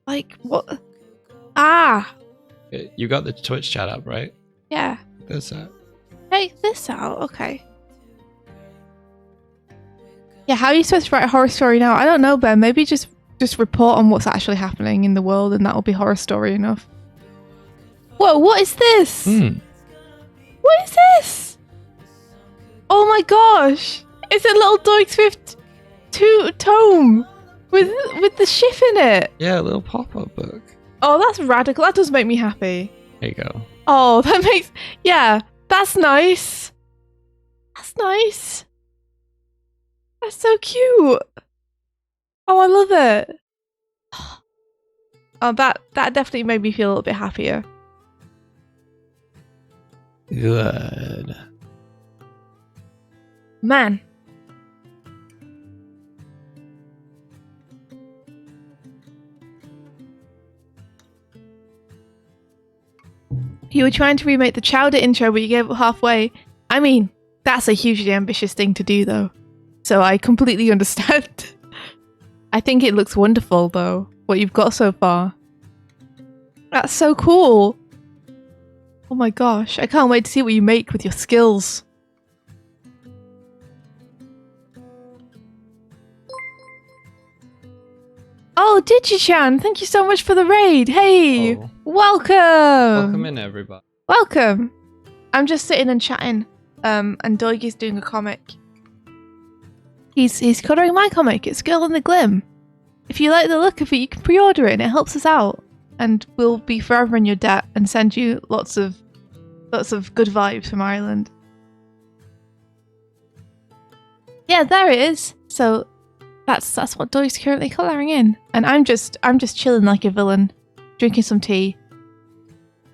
Like, what? Ah! You got the Twitch chat up, right? Yeah. That's that. Take this out, okay. Yeah, how are you supposed to write a horror story now? I don't know, Ben. Maybe just report on what's actually happening in the world, and that'll be horror story enough. Whoa, what is this? What is this? Oh my gosh! It's a little Doig Swift tome with the ship in it. Yeah, a little pop-up book. Oh, that's radical. That does make me happy. There you go. Oh, that makes... Yeah, that's nice. That's nice. That's so cute. Oh, I love it. Oh, that definitely made me feel a little bit happier. Good. Man. You were trying to remake the Chowder intro, but you gave up halfway. I mean, that's a hugely ambitious thing to do, though. So I completely understand. I think it looks wonderful, though, what you've got so far. That's so cool. Oh my gosh, I can't wait to see what you make with your skills. Oh, Digichan, thank you so much for the raid. Hey, Oh. welcome. Welcome in, everybody. Welcome. I'm just sitting and chatting. And Doig is doing a comic. He's coloring my comic. It's Girl in the Glim. If you like the look of it, you can pre-order it, and it helps us out. And we'll be forever in your debt and send you lots of good vibes from Ireland. Yeah, there it is. So that's what Doig's currently colouring in, and I'm just chilling like a villain, drinking some tea,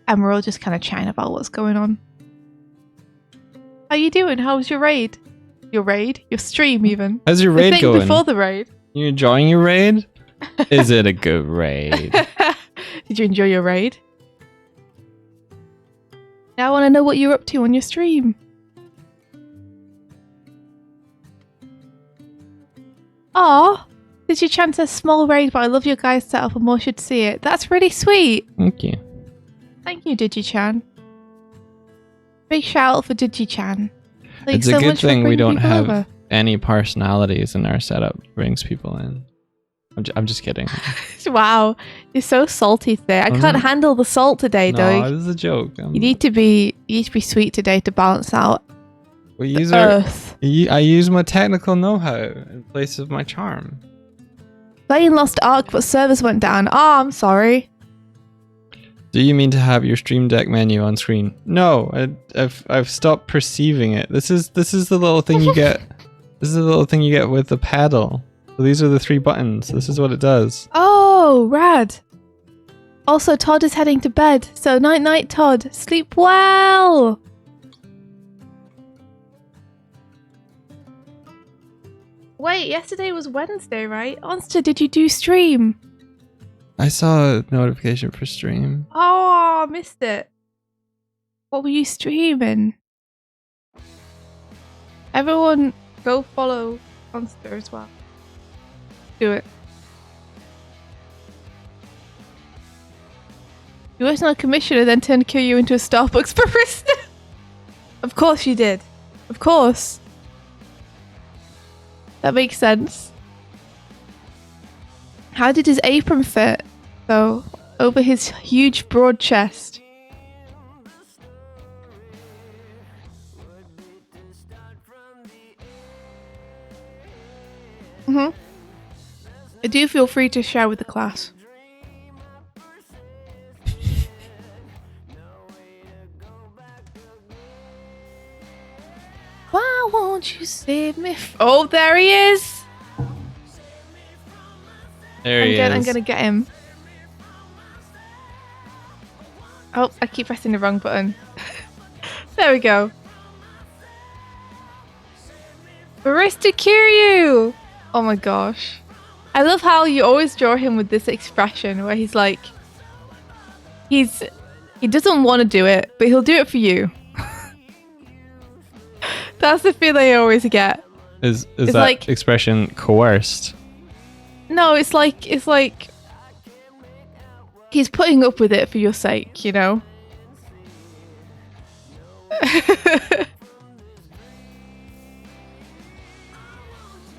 and we're all just kind of chatting about what's going on. How you doing? How was your raid? Your stream even. How's your The raid thing going? before the raid. You enjoying your raid? Is it a good raid? Did you enjoy your raid? Now I want to know what you're up to on your stream. Aw, did you chance a small raid, but I love your guys' setup and more should see it. That's really sweet. Thank you. Thank you, Digichan. Big shout out for Digichan. Thanks It's a so good much for thing we bringing don't people have over. any personalities in our setup. Brings people in. I'm just kidding. Wow, you're so salty today. I I'm can't not- handle the salt today, No, Doig. this is a joke. You need to be sweet today to balance out We use the our, earth. I use my technical know-how in place of my charm. Playing Lost Ark, but servers went down. Oh, I'm sorry. Do you mean to have your Stream Deck menu on screen? No, I've stopped perceiving it. This is the little thing you get. This is the little thing you get with the paddle. So these are the 3 buttons. This is what it does. Oh, rad. Also, Todd is heading to bed. So night night, Todd. Sleep well. Wait, yesterday was Wednesday, right? Onster, did you do stream? I saw a notification for stream. Oh, I missed it. What were you streaming? Everyone, go follow Onster as well. Do it. You worked on a commissioner, then turned Kiryu into a Starbucks barista. Of course you did. Of course. That makes sense. How did his apron fit, though, over his huge broad chest? Do feel free to share with the class. Why won't you save me? Oh, there he is! There he is. I'm gonna get him. Oh, I keep pressing the wrong button. There we go. Barista Kiryu! Oh my gosh. I love how you always draw him with this expression where he's like... He doesn't want to do it, but he'll do it for you. That's the feeling I always get. Is It's that like- expression coerced? No, it's like he's putting up with it for your sake, you know?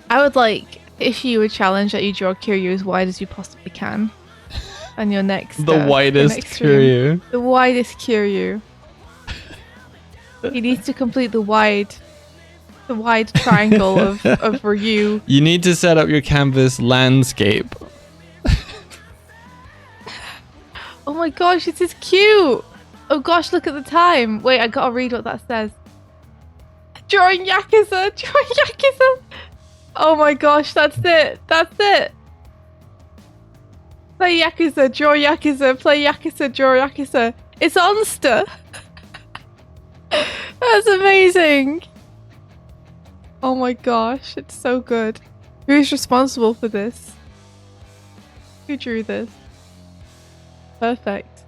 I would like issue a challenge that you draw Kiryu as wide as you possibly can. On your next The widest next stream. Kiryu. The widest Kiryu. He needs to complete the wide triangle of Ryu. You need to set up your canvas landscape. Oh my gosh, this is cute! Oh gosh, look at the time. Wait, I gotta read what that says. Drawing Yakuza! Drawing Yakuza! Oh my gosh, that's it! That's it! Play Yakuza, draw Yakuza, play Yakuza, draw Yakuza. It's Onster! That's amazing! Oh my gosh, it's so good. Who's responsible for this? Who drew this? Perfect.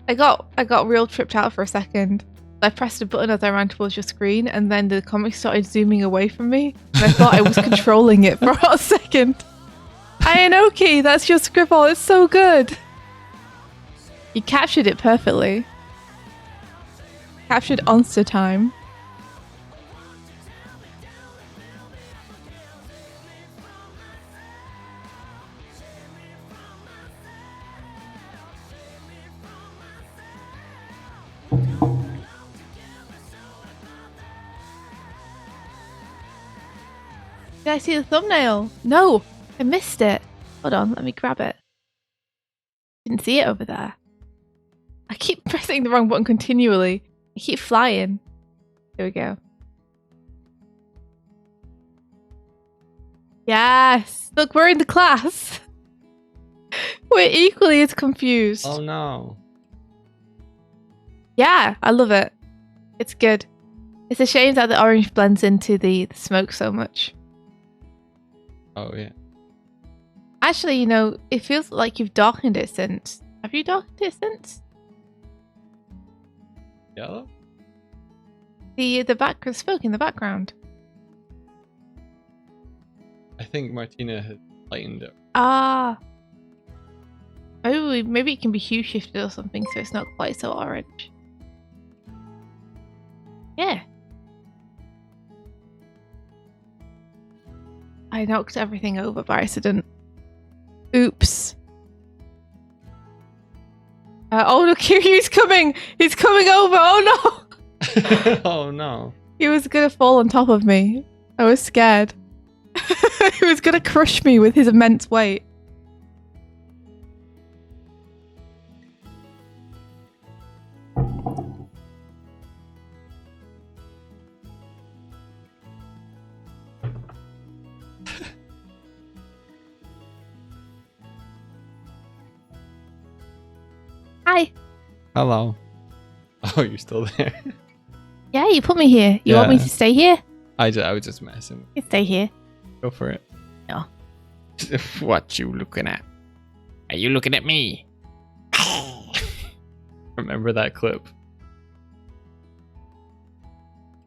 I got real tripped out for a second. I pressed a button as I ran towards your screen, and then the comic started zooming away from me, and I thought I was controlling it for a hot second. Ayanoki, that's your scribble. It's so good. You captured it perfectly. Captured Onster time. Did I see the thumbnail? No, I missed it. Hold on, let me grab it. Didn't see it over there. I keep pressing the wrong button continually. I keep flying. Here we go. Yes! Look, we're in the class. We're equally as confused. Oh no. Yeah, I love it. It's good. It's a shame that the orange blends into the smoke so much. Oh yeah. Actually, you know, it feels like you've darkened it since. Have you darkened it since? Yellow? The smoke in the background. I think Martina has lightened it. Ah. Maybe it can be hue shifted or something so it's not quite so orange. Yeah. I knocked everything over by accident. Oops. Oh no, Kiryu's coming! He's coming over! Oh no! Oh no. He was gonna fall on top of me. I was scared. He was gonna crush me with his immense weight. Hi. Hello. Oh, you're still there. Yeah, you put me here. You want me Yeah. to stay here? I was just messing. You stay here. Go for it. No. What you looking at? Are you looking at me? Remember that clip?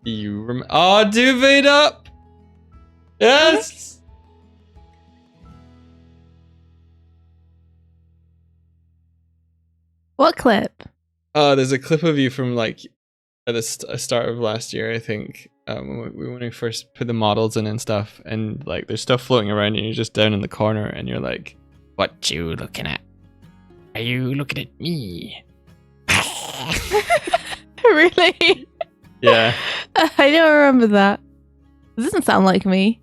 You oh, duvet up! Yes! What clip? There's a clip of you from like at the start of last year, I think. When we first put the models in and stuff, and like there's stuff floating around you, and you're just down in the corner, and you're like, "What you looking at? Are you looking at me?" Really? Yeah. I don't remember that. It doesn't sound like me.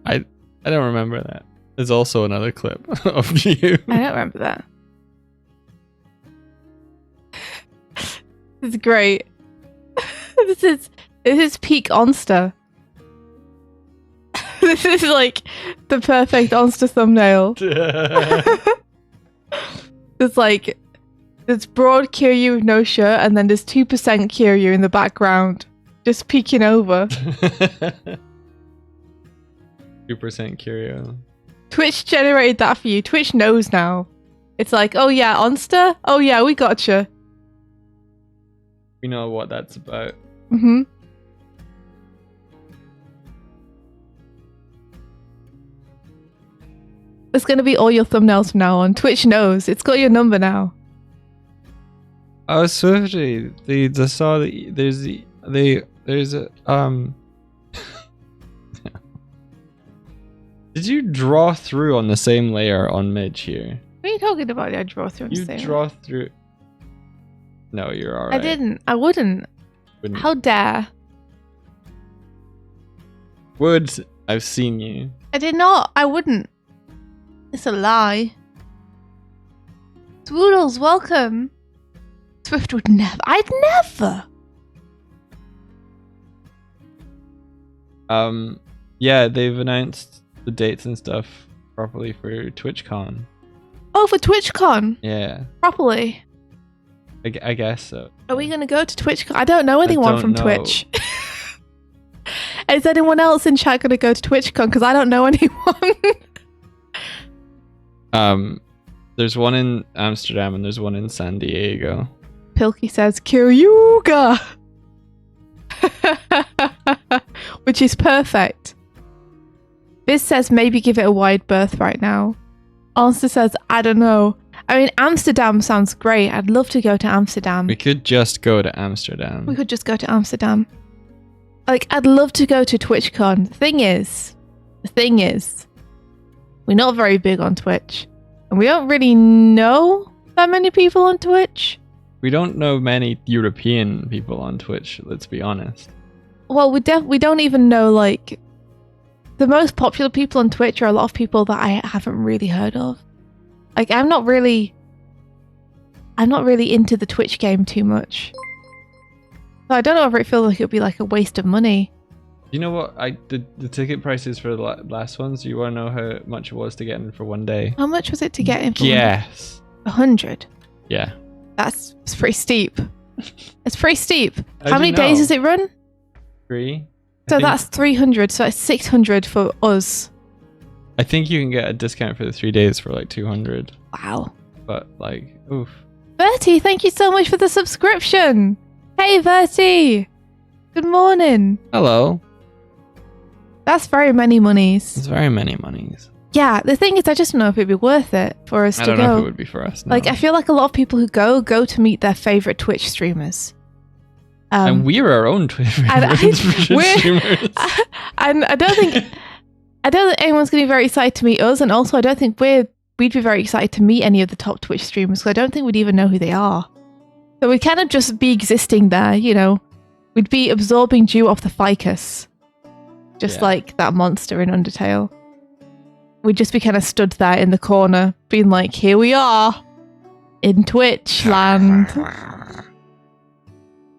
I don't remember that. There's also another clip of you. I don't remember that. This is great. This is peak Onster. This is like the perfect Onster thumbnail. There's broad Kiryu with no shirt, and then there's 2% Kiryu in the background, just peeking over. 2% Curio. Twitch generated that for you. Twitch knows now. It's like, oh yeah, Onster? Oh yeah, we gotcha. We know what that's about. Mm-hmm. It's gonna be all your thumbnails from now on. Twitch knows. It's got your number now. Oh, Swifty, they saw the there's a Did you draw through on the same layer on Midge here? What are you talking about? I draw through. You draw through. No, you're alright. I didn't. I wouldn't. Wouldn't. How dare? Would. I've seen you. I did not. I wouldn't. It's a lie. Swoodles, welcome. Swift would never. I'd never. Yeah, they've announced the dates and stuff properly for TwitchCon. Oh, for TwitchCon? Yeah. Properly. I guess so. Are we going to go to TwitchCon? I don't know anyone from know. Twitch. Is anyone else in chat going to go to TwitchCon? Because I don't know anyone. There's one in Amsterdam and there's one in San Diego. Pilkey says Kiryuga, which is perfect. Biz says maybe give it a wide berth right now. Answer says I don't know. I mean, Amsterdam sounds great. I'd love to go to Amsterdam. We could just go to Amsterdam. We could just go to Amsterdam. Like, I'd love to go to TwitchCon. The thing is, we're not very big on Twitch. And we don't really know that many people on Twitch. We don't know many European people on Twitch, let's be honest. Well, we don't even know, like, the most popular people on Twitch are a lot of people that I haven't really heard of. Like, I'm not really into the Twitch game too much. So I don't know if it feels like it would be like a waste of money. You know what? The ticket prices for the last ones, do you want to know how much it was to get in for one day? How much was it to get in for Yes. 100? Yeah. It's pretty steep. It's pretty steep. How'd How many you days know? does it run? 3? So that's 300, so it's 600 for us. I think you can get a discount for the 3 days for like 200. Wow. But like, oof. Bertie, thank you so much for the subscription. Hey, Bertie. Good morning. Hello. That's very many monies. It's very many monies. Yeah, the thing is, I just don't know if it'd be worth it for us I to don't go. know if it would be for us. No. Like, I feel like a lot of people who go to meet their favorite Twitch streamers. And we're our own Twitch streamers. And I don't think anyone's going to be very excited to meet us. And also, I don't think we'd be very excited to meet any of the top Twitch streamers because I don't think we'd even know who they are. So we'd kind of just be existing there, you know. We'd be absorbing dew off the ficus. Just like that monster in Undertale. We'd just be kind of stood there in the corner, being like, here we are, in Twitch land.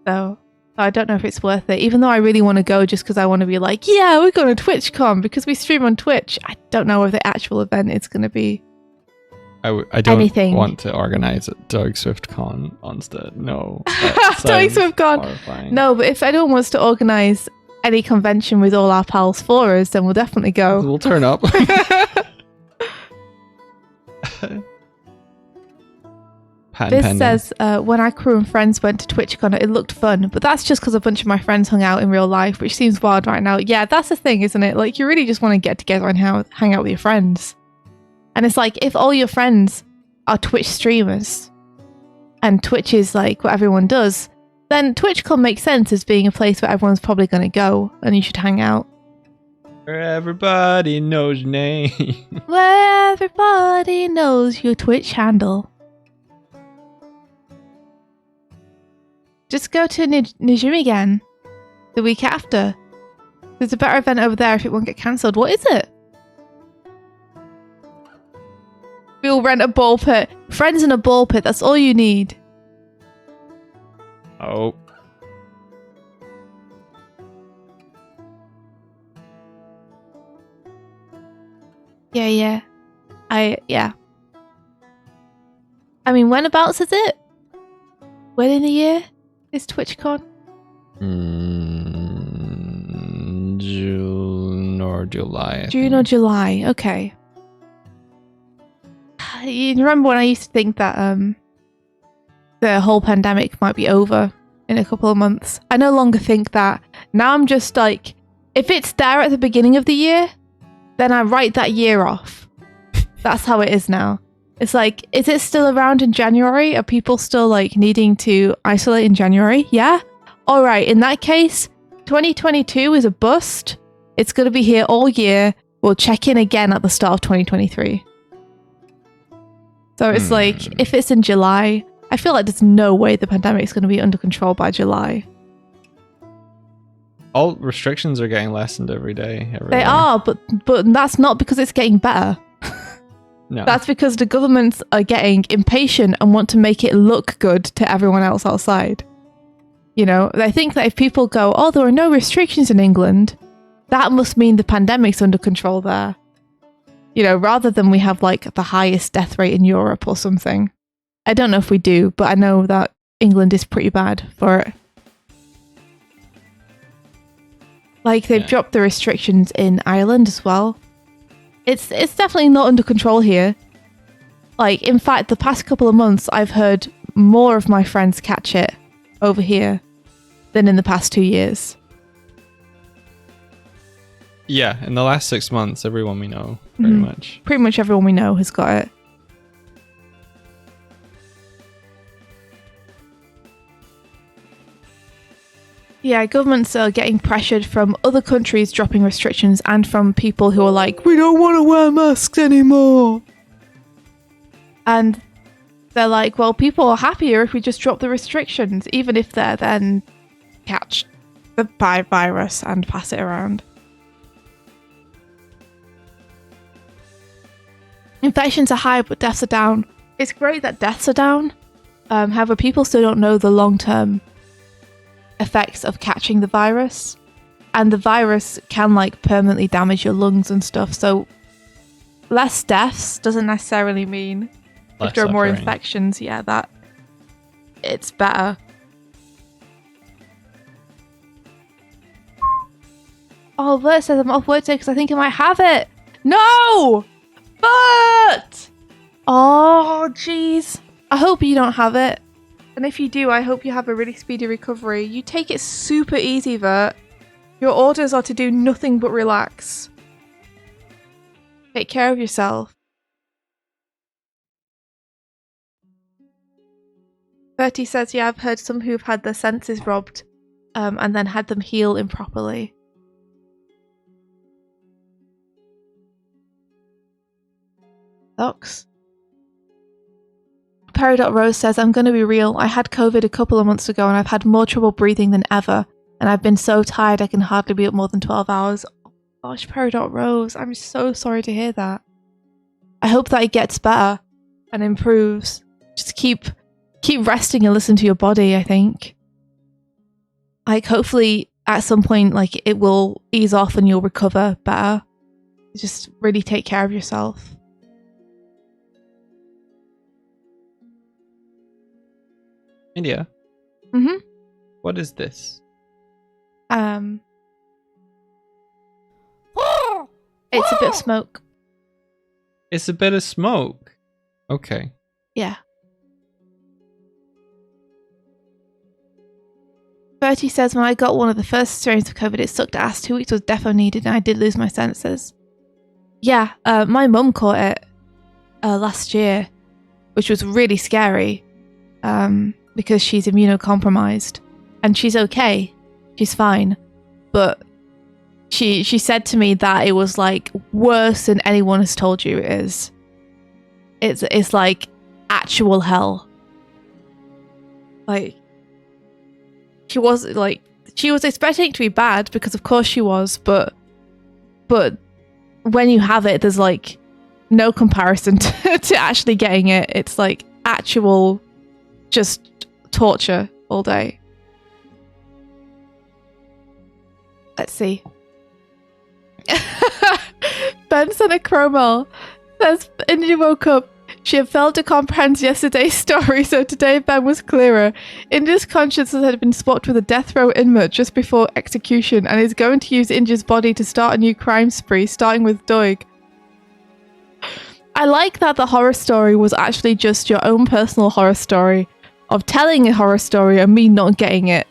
So I don't know if it's worth it, even though I really want to go just because I want to be like, yeah, we're going to TwitchCon because we stream on Twitch. I don't know if the actual event is going to be I don't anything. want to organize a Doig SwiftCon instead. No. Doig SwiftCon. Horrifying. No, but if anyone wants to organise any convention with all our pals for us, then we'll definitely go. We'll turn up. Patent This pending. says, when our crew and friends went to TwitchCon, it looked fun, but that's just because a bunch of my friends hung out in real life, which seems wild right now. Yeah, that's the thing, isn't it? Like, you really just want to get together and hang out with your friends. And it's like, if all your friends are Twitch streamers, and Twitch is like what everyone does, then TwitchCon makes sense as being a place where everyone's probably going to go, and you should hang out. Where everybody knows your name. Where everybody knows your Twitch handle. Just go to Nijumi again the week after. There's a better event over there if it won't get cancelled. What is it? We'll rent a ball pit. Friends in a ball pit, that's all you need. Oh. Yeah. Yeah. I mean, whenabouts is it? When in the year is TwitchCon? June or July. I June think. or July. Okay. You remember when I used to think that the whole pandemic might be over in a couple of months? I no longer think that. Now I'm just like, if it's there at the beginning of the year, then I write that year off. That's how it is now. It's like, is it still around in January? Are people still like needing to isolate in January? Yeah? Alright, in that case, 2022 is a bust. It's going to be here all year. We'll check in again at the start of 2023. So it's like, if it's in July, I feel like there's no way the pandemic is going to be under control by July. All restrictions are getting lessened every day. They everywhere. are, but that's not because it's getting better. No. That's because the governments are getting impatient and want to make it look good to everyone else outside. You know, they think that if people go, oh, there are no restrictions in England, that must mean the pandemic's under control there. You know, rather than we have like the highest death rate in Europe or something. I don't know if we do, but I know that England is pretty bad for it. Like, they've dropped the restrictions in Ireland as well. It's definitely not under control here. Like, in fact, the past couple of months, I've heard more of my friends catch it over here than in the past 2 years. Yeah, in the last 6 months, everyone we know, pretty much. Pretty much everyone we know has got it. Yeah, governments are getting pressured from other countries dropping restrictions and from people who are like, we don't want to wear masks anymore. And they're like, well, people are happier if we just drop the restrictions, even if they're then catch the virus and pass it around. Infections are high, but deaths are down. It's great that deaths are down. However, people still don't know the long-term effects of catching the virus, and the virus can like permanently damage your lungs and stuff, so less deaths doesn't necessarily mean Less if there are more suffering. infections, that it's better. Oh, Bert says I'm off work today because I think I might have it. No! Bert! Oh, jeez. I hope you don't have it. And if you do, I hope you have a really speedy recovery. You take it super easy, Vert. Your orders are to do nothing but relax. Take care of yourself. Bertie says, yeah, I've heard some who've had their senses robbed and then had them heal improperly. Sucks. Peridot Rose says, I'm going to be real. I had COVID a couple of months ago and I've had more trouble breathing than ever. And I've been so tired I can hardly be up more than 12 hours. Oh, gosh, Peridot Rose, I'm so sorry to hear that. I hope that it gets better and improves. Just keep resting and listen to your body, I think. Like, hopefully at some point, like, it will ease off and you'll recover better. Just really take care of yourself. India. Mm-hmm. What is this? It's a bit of smoke. It's a bit of smoke. Okay. Yeah. Bertie says when I got one of the first strains of COVID, it sucked ass. 2 weeks was defo needed and I did lose my senses. Yeah, my mum caught it last year, which was really scary because she's immunocompromised and she's okay. She's fine. But she said to me that it was like worse than anyone has told you it is. It's like actual hell. Like she was expecting it to be bad because of course she was, but when you have it, there's like no comparison to actually getting it. It's like actual just torture all day. Let's see. Ben Cromwell says India woke up. She had failed to comprehend yesterday's story, so today Ben was clearer. India's conscience had been swapped with a death row inmate just before execution and is going to use India's body to start a new crime spree, starting with Doig. I like that the horror story was actually just your own personal horror story of telling a horror story and me not getting it.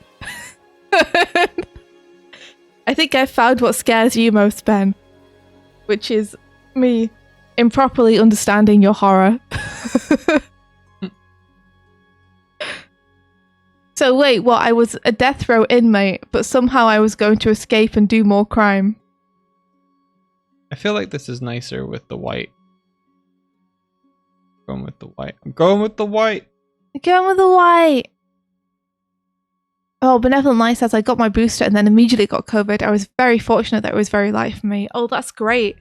I think I found what scares you most, Ben, which is me improperly understanding your horror. So wait, what? I was a death row inmate, but somehow I was going to escape and do more crime. I feel like this is nicer with the white. Going with the white. I'm going with the white. Going with the white. Oh, Benevolent Light says I got my booster and then immediately got COVID. I was very fortunate that it was very light for me. Oh, that's great.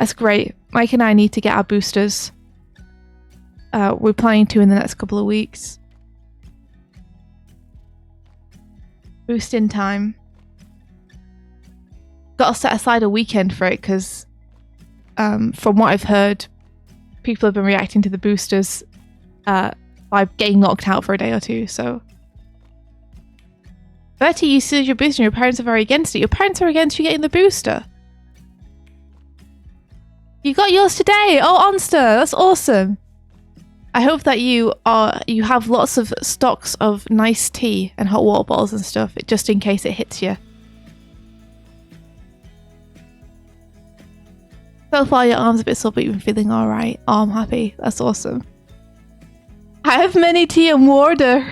That's great. Mike and I need to get our boosters. We're planning to in the next couple of weeks. Boost in time. Got to set aside a weekend for it because from what I've heard, people have been reacting to the boosters by getting knocked out for a day or two, so... Bertie, you said your booster and your parents are very against it. Your parents are against you getting the booster. You got yours today. Oh, Onster, that's awesome. I hope that you have lots of stocks of nice tea and hot water bottles and stuff, just in case it hits you. So far, your arm's a bit sore, but you've been feeling all right. Oh, I'm happy. That's awesome. I have many tea and water.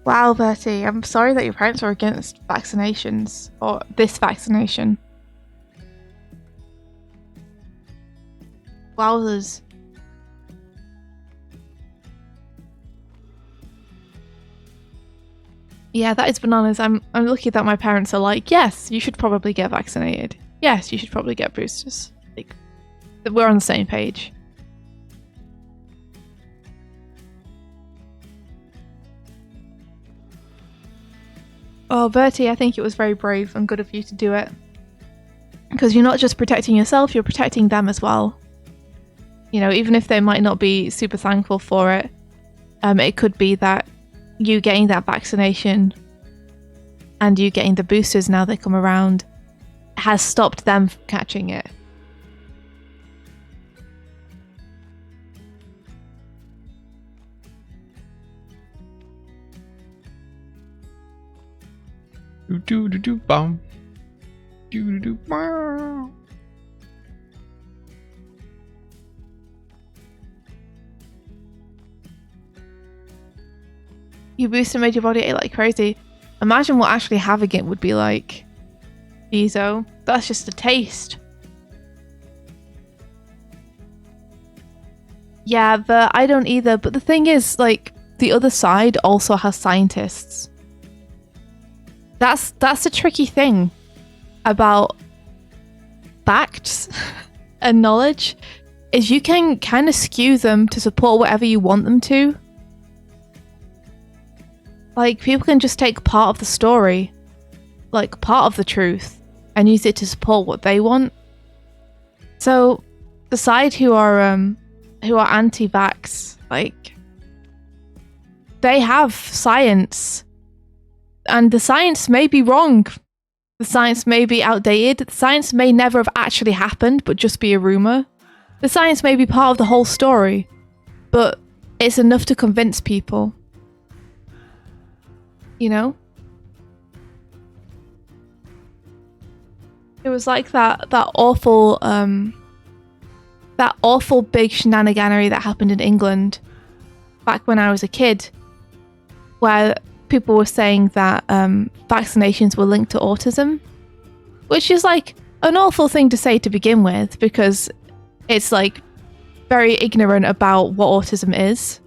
Wow, Bertie, I'm sorry that your parents are against vaccinations, or this vaccination. Wowzers. Yeah, that is bananas. I'm lucky that my parents are like, yes, you should probably get vaccinated. Yes, you should probably get boosters. Like, we're on the same page. Oh, Bertie, I think it was very brave and good of you to do it. Because you're not just protecting yourself, you're protecting them as well. You know, even if they might not be super thankful for it, it could be that you getting that vaccination and you getting the boosters now they come around has stopped them from catching it. Do do do bum. Do do do bum. You booster made your body ache like crazy. Imagine what actually having it would be like. Ezo. That's just a taste. Yeah, I don't either. But the thing is, like, the other side also has scientists. That's the tricky thing about facts and knowledge, is you can kind of skew them to support whatever you want them to. Like, people can just take part of the story, like part of the truth, and use it to support what they want. So the side who are anti-vax, like, they have science, and the science may be wrong. The science may be outdated. The science may never have actually happened, but just be a rumor. The science may be part of the whole story, but it's enough to convince people. You know? It was like that awful big shenaniganery that happened in England back when I was a kid, where people were saying that vaccinations were linked to autism, which is like an awful thing to say to begin with, because it's like very ignorant about what autism is,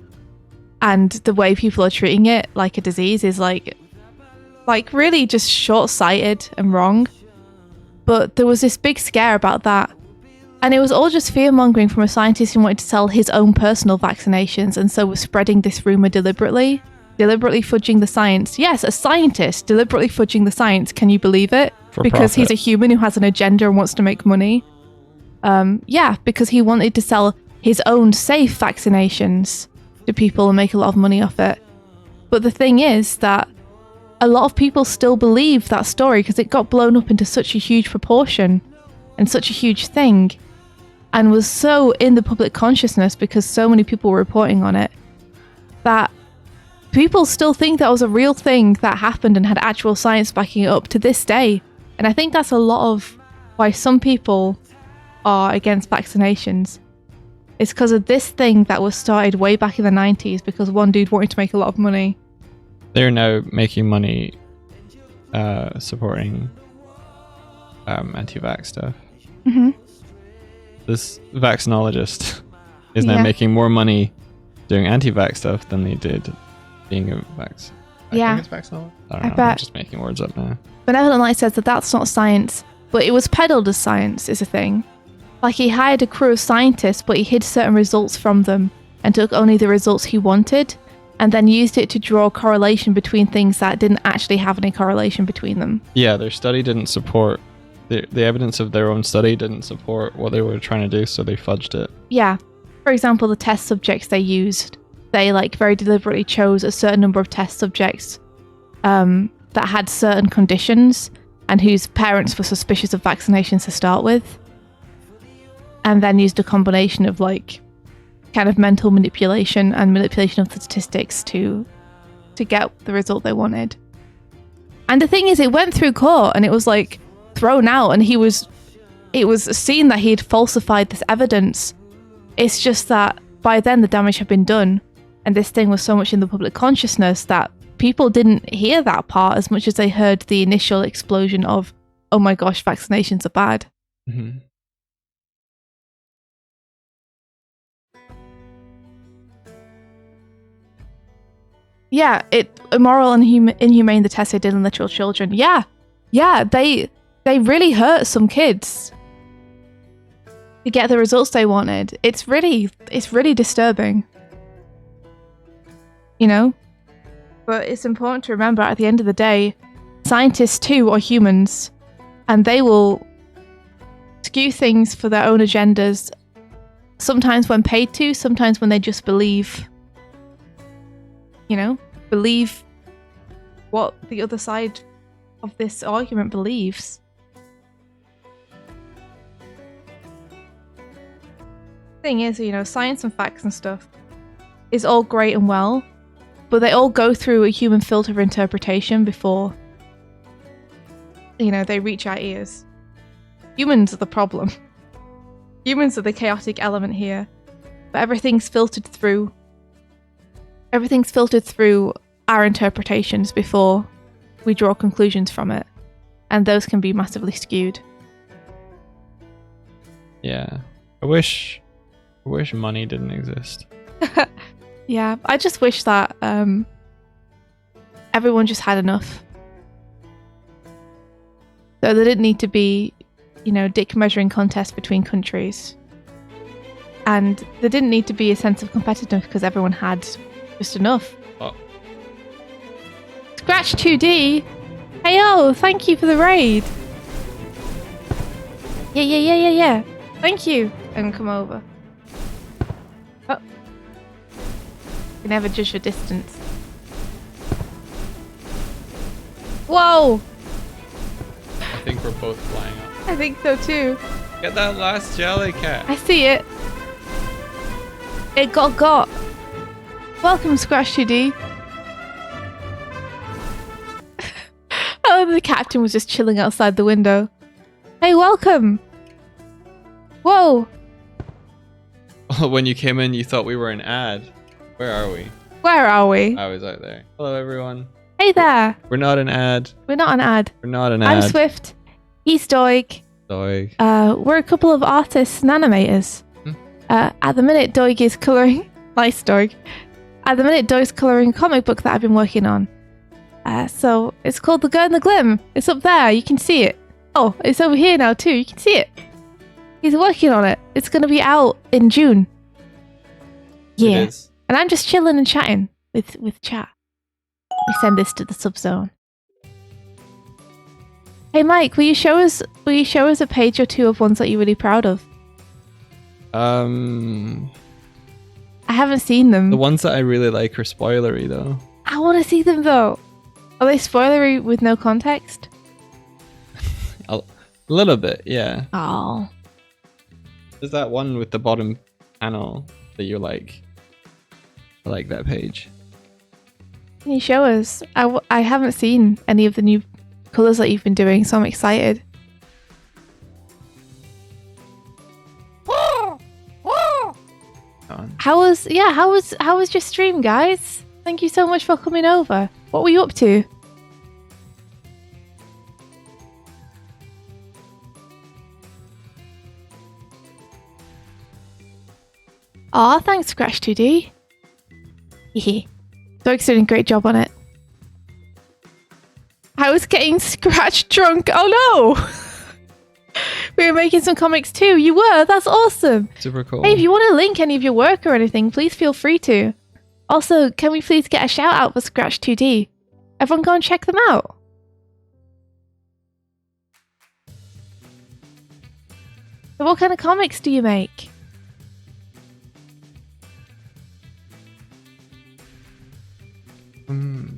and the way people are treating it like a disease is like really just short-sighted and wrong. But there was this big scare about that. And it was all just fear-mongering from a scientist who wanted to sell his own personal vaccinations, and so was spreading this rumour deliberately fudging the science. Yes, a scientist deliberately fudging the science. Can you believe it? Because he's a human who has an agenda and wants to make money. Yeah, because he wanted to sell his own safe vaccinations to people and make a lot of money off it. But the thing is that a lot of people still believe that story because it got blown up into such a huge proportion and such a huge thing, and was so in the public consciousness because so many people were reporting on it, that people still think that was a real thing that happened and had actual science backing it up to this day. And I think that's a lot of why some people are against vaccinations. It's because of this thing that was started way back in the 90s because one dude wanted to make a lot of money. They're now making money supporting anti-vax stuff. Mm-hmm. This vaccinologist is now making more money doing anti-vax stuff than they did being a vax. Yeah. I think it's vaccinologist. I don't know. bet. I'm just making words up now. Benevolent Light says that that's not science, but it was peddled as science is a thing. Like, he hired a crew of scientists, but he hid certain results from them and took only the results he wanted, and then used it to draw a correlation between things that didn't actually have any correlation between them. Yeah, their study didn't support... The evidence of their own study didn't support what they were trying to do, so they fudged it. Yeah. For example, the test subjects they used, they like very deliberately chose a certain number of test subjects that had certain conditions and whose parents were suspicious of vaccinations to start with, and then used a combination of like kind of mental manipulation and manipulation of the statistics to get the result they wanted. And the thing is, it went through court and it was like thrown out, and it was seen that he'd falsified this evidence. It's just that by then the damage had been done, and this thing was so much in the public consciousness that people didn't hear that part as much as they heard the initial explosion of, oh my gosh, vaccinations are bad. Mm-hmm. Yeah, immoral and inhumane, the tests they did on literal children. Yeah, they really hurt some kids to get the results they wanted. It's really disturbing, you know? But it's important to remember, at the end of the day, scientists too are humans, and they will skew things for their own agendas, sometimes when paid to, sometimes when they just believe what the other side of this argument believes. Thing is, science and facts and stuff is all great and well, but they all go through a human filter of interpretation before they reach our ears. Humans are the problem. Humans are the chaotic element here, but everything's filtered through our interpretations before we draw conclusions from it, and those can be massively skewed. Yeah, I wish money didn't exist. Yeah, I just wish that everyone just had enough, so there didn't need to be dick measuring contests between countries, and there didn't need to be a sense of competitiveness because everyone had just enough. Scratch 2D. Hey, thank you for the raid. Yeah. Thank you. And come over. Oh. You never judge your distance. think we're both flying up. I think so too. Get that last jelly cat. I see it. It got. Welcome, Scratch 2D. Oh, the captain was just chilling outside the window. Hey, welcome. Whoa. When you came in, you thought we were an ad. Where are we? Where are we? I was out there. Hello, everyone. Hey there. We're not an ad. We're not an ad. We're not an ad. I'm Swift. He's Doig. Doig. We're a couple of artists and animators. At the minute, Doig is colouring. Nice, Doig. At the minute, Doig's colouring a comic book that I've been working on. So it's called The Girl and the Glim. It's up there. You can see it. Oh, it's over here now too. You can see it. He's working on it. It's going to be out in June. Yeah. It is. And I'm just chilling and chatting with chat. We send this to the subzone. Hey Mike, will you show us a page or two of ones that you're really proud of? I haven't seen them. The ones that I really like are spoilery though. I want to see them though. Are they spoilery with no context? A little bit, yeah. Oh. There's that one with the bottom panel that you're like. I like that page. Can you show us? I haven't seen any of the new colours that you've been doing, so I'm excited. How was your stream, guys? Thank you so much for coming over. What were you up to? Aw, thanks, Scratch 2D. Hehe. Doig's doing a great job on it. I was getting scratch drunk. Oh no! We were making some comics too. You were? That's awesome. Super cool. Hey, if you want to link any of your work or anything, please feel free to. Also, can we please get a shout out for Scratch 2D? Everyone go and check them out. So what kind of comics do you make?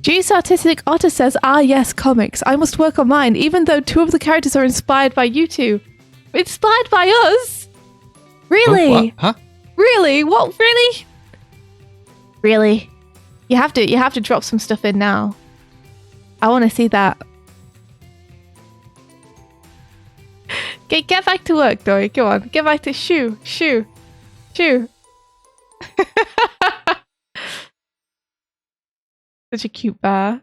Juice Artistic Otter says, ah yes, comics. I must work on mine, even though two of the characters are inspired by you two. Inspired by us? Really? Oh, what? Huh? Really? What? Really? Really? You have to drop some stuff in now. I want to see that. Get back to work, Dory. Go on. Get back to shoo. Such a cute bear.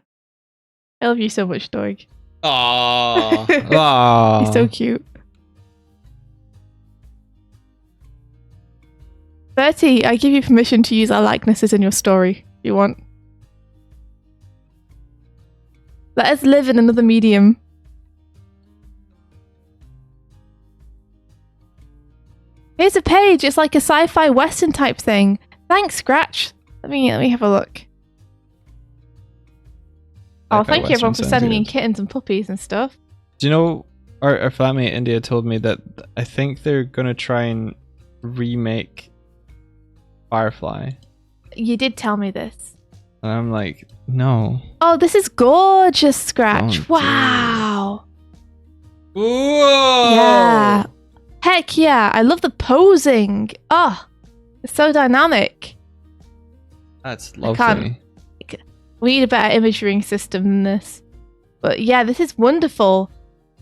I love you so much, Doig. Aww. Aww. He's so cute. Bertie, I give you permission to use our likenesses in your story if you want. Let us live in another medium. Here's a page. It's like a sci-fi western type thing. Thanks, Scratch. Let me have a look. Oh, Sci-fi thank you everyone western for sounds sending in good. kittens and puppies and stuff. Do you know, our flatmate India told me that I think they're going to try and remake Firefly. You did tell me this. And I'm like, no. Oh, this is gorgeous, Scratch. Don't Wow. Whoa! Yeah. Heck yeah. I love the posing. Oh, it's so dynamic. That's can't- lovely. We need a better imaging system than this. But yeah, this is wonderful.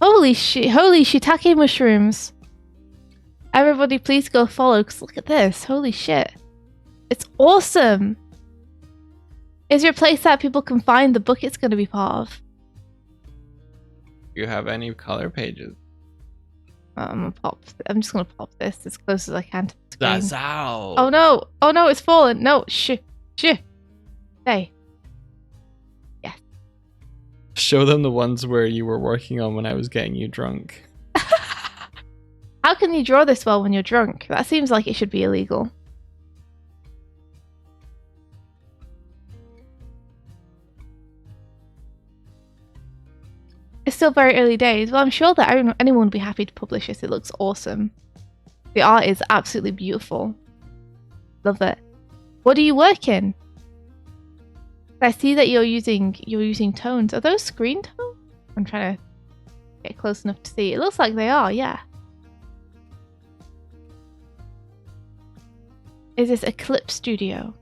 Holy shiitake mushrooms. Everybody please go follow, because look at this. Holy shit. It's awesome. Is there a place that people can find the book it's going to be part of? Do you have any color pages? I'm just going to pop this as close as I can to the screen. That's out. Oh no! Oh no, it's fallen! No! Shh! Hey. Show them the ones where you were working on when I was getting you drunk. How can you draw this well when you're drunk? That seems like it should be illegal. It's still very early days. Well, I'm sure that anyone would be happy to publish this. It looks awesome. The art is absolutely beautiful. Love it. What do you work in? I see that you're using tones. Are those screen tones? I'm trying to get close enough to see. It looks like they are, yeah. Is this Eclipse Studio?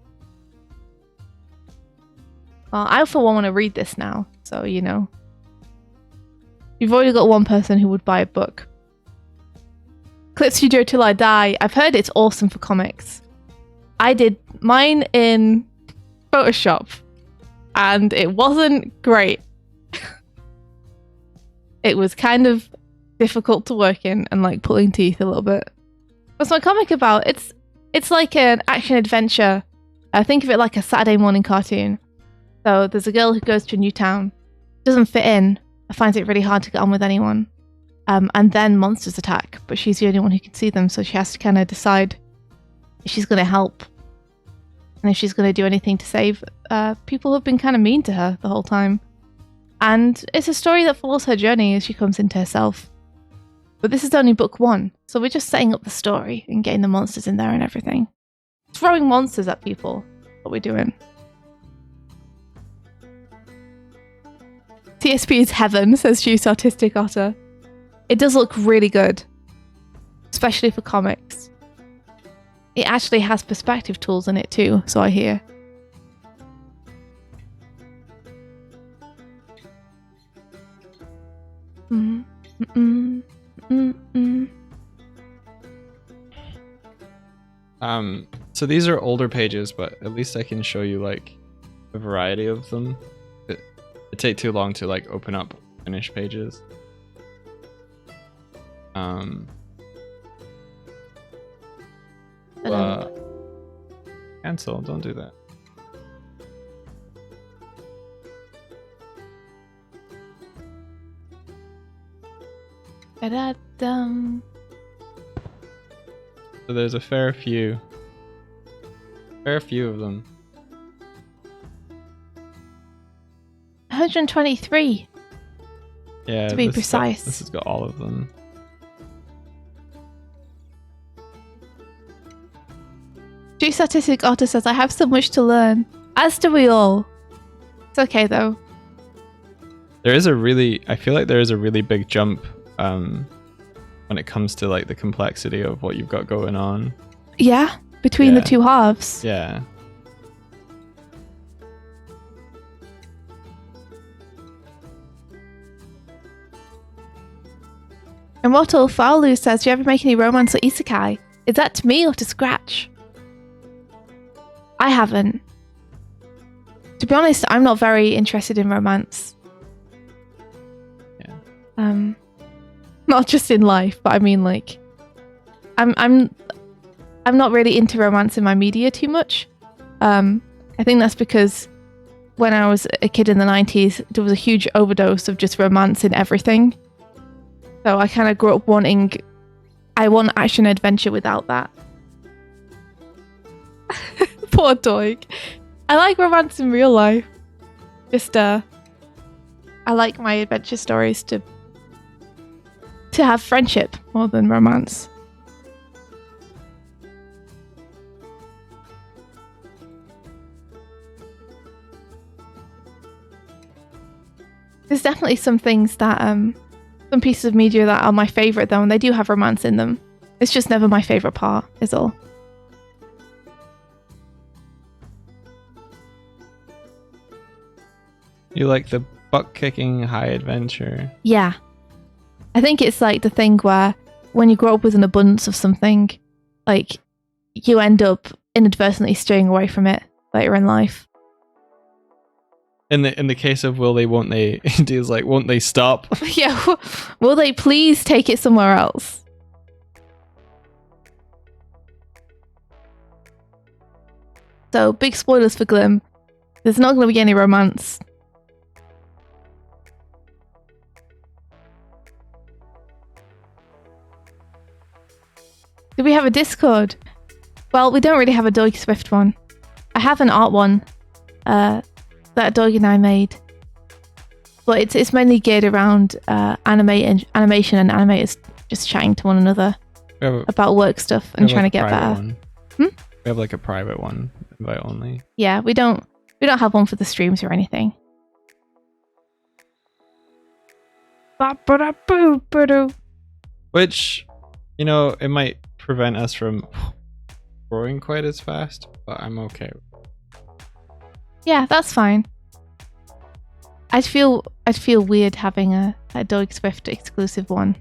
Well, I for one want to read this now, so you know. You've already got one person who would buy a book. Eclipse Studio Till I Die. I've heard it's awesome for comics. I did mine in Photoshop, and it wasn't great. It was kind of difficult to work in and like pulling teeth a little bit. What's my comic about? It's like an action adventure. I think of it like a Saturday morning cartoon. So there's a girl who goes to a new town, doesn't fit in, finds it really hard to get on with anyone. And then monsters attack, but she's the only one who can see them, so she has to kind of decide if she's going to help and if she's going to do anything to save people who've been kind of mean to her the whole time. And it's a story that follows her journey as she comes into herself. But this is only book 1, so we're just setting up the story and getting the monsters in there and everything. Throwing monsters at people, what we're doing. TSP is heaven, says Juice Artistic Otter. It does look really good, especially for comics. It actually has perspective tools in it too, so I hear. So these are older pages, but at least I can show you like a variety of them. It take too long to like open up finished pages. Cancel, don't do that. Da-da-dum. So there's a fair few of them. 123. Yeah, to be this precise. This has got all of them. Juice Artistic Otter says, I have so much to learn. As do we all. It's okay though. I feel like there is a really big jump when it comes to like the complexity of what you've got going on. Yeah, between the two halves. Yeah. Immortal Faolu says, do you ever make any romance or isekai? Is that to me or to Scratch? I haven't. To be honest, I'm not very interested in romance. Yeah. Not just in life, but I mean like I'm not really into romance in my media too much. I think that's because when I was a kid in the 90s, there was a huge overdose of just romance in everything. So I kind of grew up I want action adventure without that. Poor Doig. I like romance in real life. Just, I like my adventure stories to have friendship more than romance. There's definitely some things that, some pieces of media that are my favourite though, and they do have romance in them. It's just never my favourite part, is all. You like the butt-kicking high adventure? Yeah. I think it's like the thing where when you grow up with an abundance of something, like you end up inadvertently straying away from it later in life. In the case of will they, won't they, India's like, won't they stop? Yeah, will they please take it somewhere else? So, big spoilers for Glim. There's not going to be any romance. Do we have a Discord? Well, we don't really have a Doig Swift one. I have an art one that Doig and I made. But it's mainly geared around animation and animators just chatting to one another about work stuff and trying to get better. We have like a private one, invite only. Yeah, we don't have one for the streams or anything. Ba-ba-da-boo-ba-doo. Which, you know, it might prevent us from growing quite as fast, but I'm okay. Yeah, that's fine. I'd feel weird having a Doig Swift exclusive one.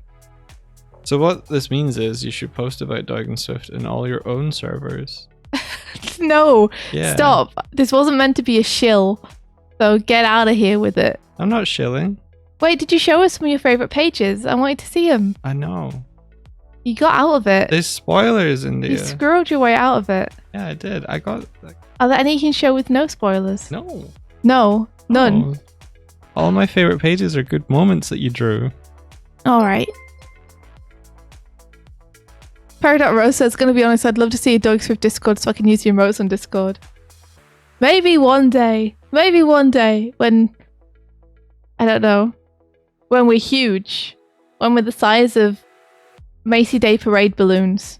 So what this means is you should post about Doig and Swift in all your own servers. No, Yeah. stop. This wasn't meant to be a shill. So get out of here with it. I'm not shilling. Wait, did you show us some of your favourite pages? I wanted to see them. I know. You got out of it. There's spoilers in You there. scrolled your way out of it. Yeah, I did. I got... Are there any you can show with no spoilers? No. No, none. Oh. All my favorite pages are good moments that you drew. All right. Peridot Rose says, "Gonna be honest, I'd love to see a Doig Swift Discord so I can use the emotes on Discord. Maybe one day. Maybe one day when, I don't know, when we're huge. When we're the size of Macy Day Parade balloons.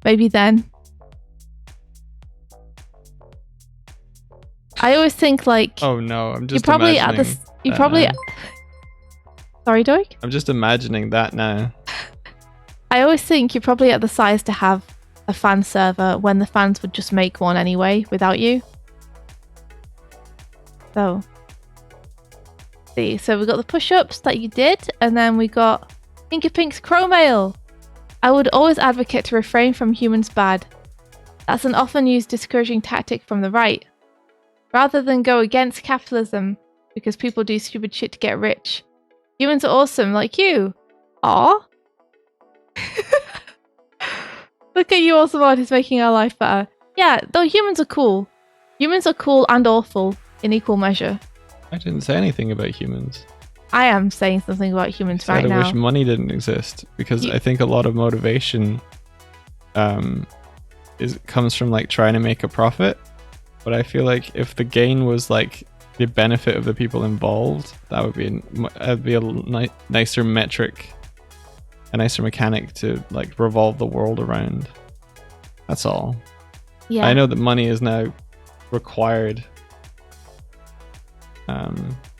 Maybe then." I always think like Oh no, I'm just you're probably imagining at the you that probably now. Sorry, Doig? I'm just imagining that now. I always think you're probably at the size to have a fan server when the fans would just make one anyway without you. So, see, so we got the push-ups that you did, and then we got Pinky Pink's Chromail. I would always advocate to refrain from humans bad. That's an often used discouraging tactic from the right. Rather than go against capitalism because people do stupid shit to get rich. Humans are awesome, like you. Aw. Look at you, awesome artists, making our life better. Yeah, though humans are cool. Humans are cool and awful in equal measure. I didn't say anything about humans. I am saying something about humans Said right I now. wish money didn't exist because I think a lot of motivation comes from like trying to make a profit. But I feel like if the gain was like the benefit of the people involved, that would be a nicer metric, a nicer mechanic to like revolve the world around. That's all. Yeah. I know that money is now required.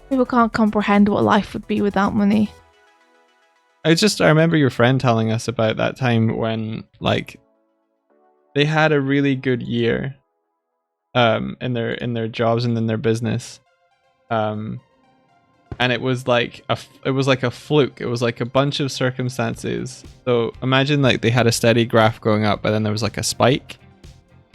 People can't comprehend what life would be without money. I remember your friend telling us about that time when like they had a really good year in their jobs and in their business. And it was like a fluke. It was like a bunch of circumstances. So imagine like they had a steady graph going up, but then there was like a spike.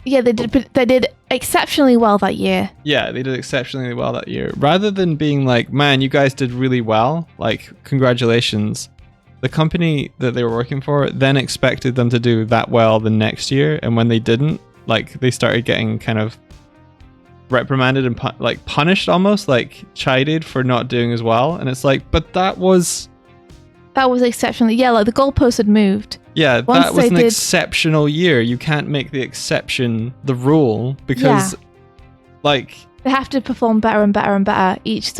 Yeah, they did exceptionally well that year. Yeah, they did exceptionally well that year. Rather than being like, man, you guys did really well, like congratulations. The company that they were working for then expected them to do that well the next year, and when they didn't, like they started getting kind of reprimanded and punished, almost like chided for not doing as well. And it's like, but that was exceptionally, yeah, like the goalpost had moved. Yeah, Once that was they an did- exceptional year. You can't make the exception the rule because, like, They have to perform better and better and better each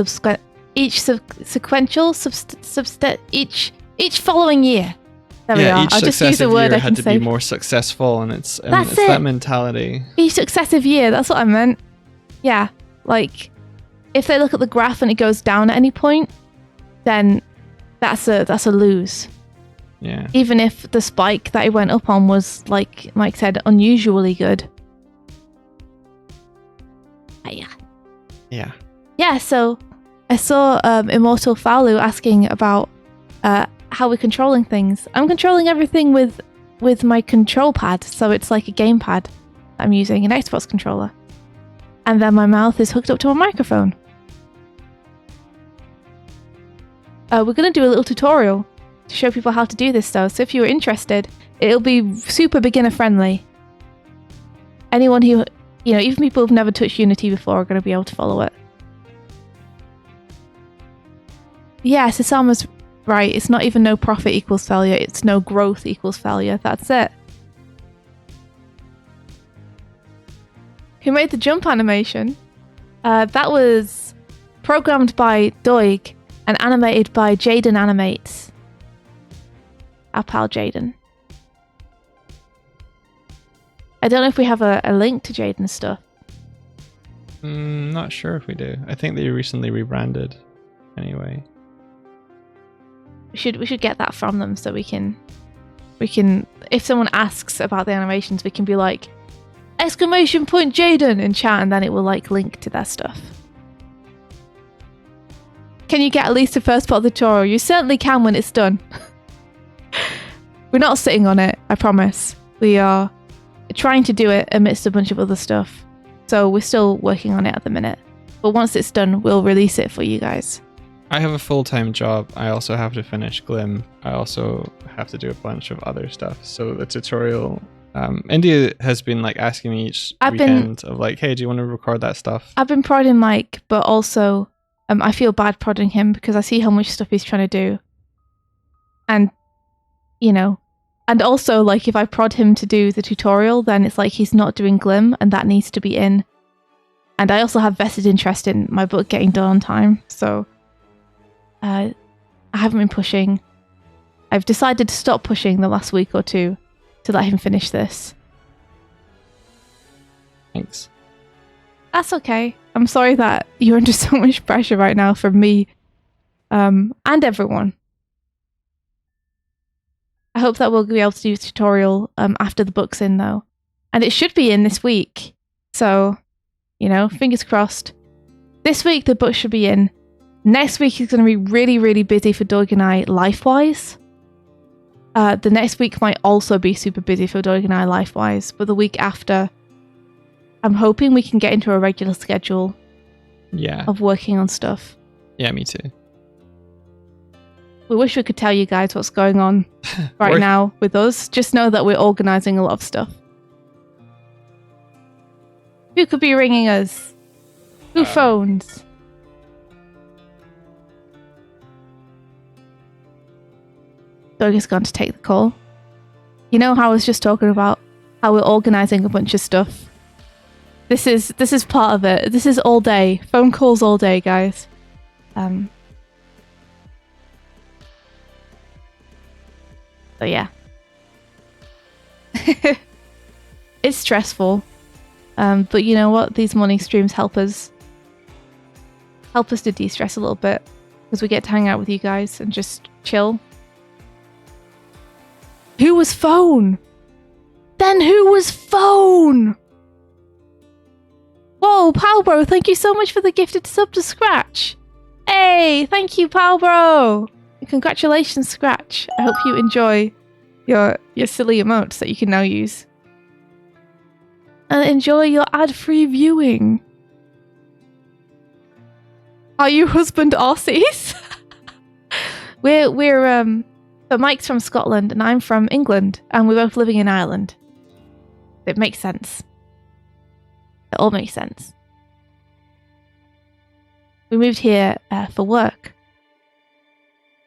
following year. There we are. each I'll just use successive a word year I had can to say. be more successful, and it's That's it. that mentality. Each successive year, that's what I meant. Yeah, like if they look at the graph and it goes down at any point, then that's a lose. Yeah, Even if the spike that it went up on was, like Mike said, unusually good. yeah. Yeah, so I saw Immortal Falu asking about how we're controlling things. I'm controlling everything with my control pad, so it's like a gamepad. I'm using an Xbox controller. And then my mouth is hooked up to a microphone. We're going to do a little tutorial to show people how to do this though, so if you're interested, it'll be super beginner friendly. Anyone who, even people who've never touched Unity before are going to be able to follow it. Yeah, Sasama's right. It's not even no profit equals failure. It's no growth equals failure. That's it. Who made the jump animation? That was programmed by Doig and animated by Jaden Animates. Our pal Jaden. I don't know if we have a link to Jaden's stuff. Not sure if we do. I think they recently rebranded. Anyway. We should get that from them so we can if someone asks about the animations, we can be like exclamation point Jaden in chat, and then it will like link to their stuff. Can you get at least the first part of the tutorial? You certainly can when it's done. We're not sitting on it, I promise. We are trying to do it amidst a bunch of other stuff. So we're still working on it at the minute. But once it's done, we'll release it for you guys. I have a full-time job. I also have to finish Glim. I also have to do a bunch of other stuff. So the tutorial, India has been like asking me each weekend of like, hey, do you want to record that stuff? I've been prodding Mike, but also I feel bad prodding him because I see how much stuff he's trying to do. And, you know, and also like if I prod him to do the tutorial, then it's like he's not doing Glim and that needs to be in. And I also have vested interest in my book getting done on time. So I haven't been pushing. I've decided to stop pushing the last week or two to let him finish this. Thanks. That's okay. I'm sorry that you're under so much pressure right now from me and everyone. I hope that we'll be able to do a tutorial after the book's in though. And it should be in this week. So, you know, fingers crossed. This week the book should be in. Next week is going to be really, really busy for Doig and I life-wise. The next week might also be super busy for Doig and I life-wise, but the week after, I'm hoping we can get into a regular schedule of working on stuff. Yeah, me too. We wish we could tell you guys what's going on right now with us. Just know that we're organising a lot of stuff. Who could be ringing us? Who phones? Doig has gone to take the call. You know how I was just talking about how we're organising a bunch of stuff? This is part of it. This is all day. Phone calls all day, guys. So yeah. It's stressful. But you know what? These morning streams help us to de-stress a little bit. Because we get to hang out with you guys and just chill. Who was phone? Then who was phone? Whoa, Palbro, thank you so much for the gifted sub to Scratch. Hey, thank you, Palbro. Congratulations, Scratch. I hope you enjoy your silly emotes that you can now use. And enjoy your ad-free viewing. Are you husband Aussies? But Mike's from Scotland and I'm from England, and we're both living in Ireland. It makes sense. It all makes sense. We moved here for work,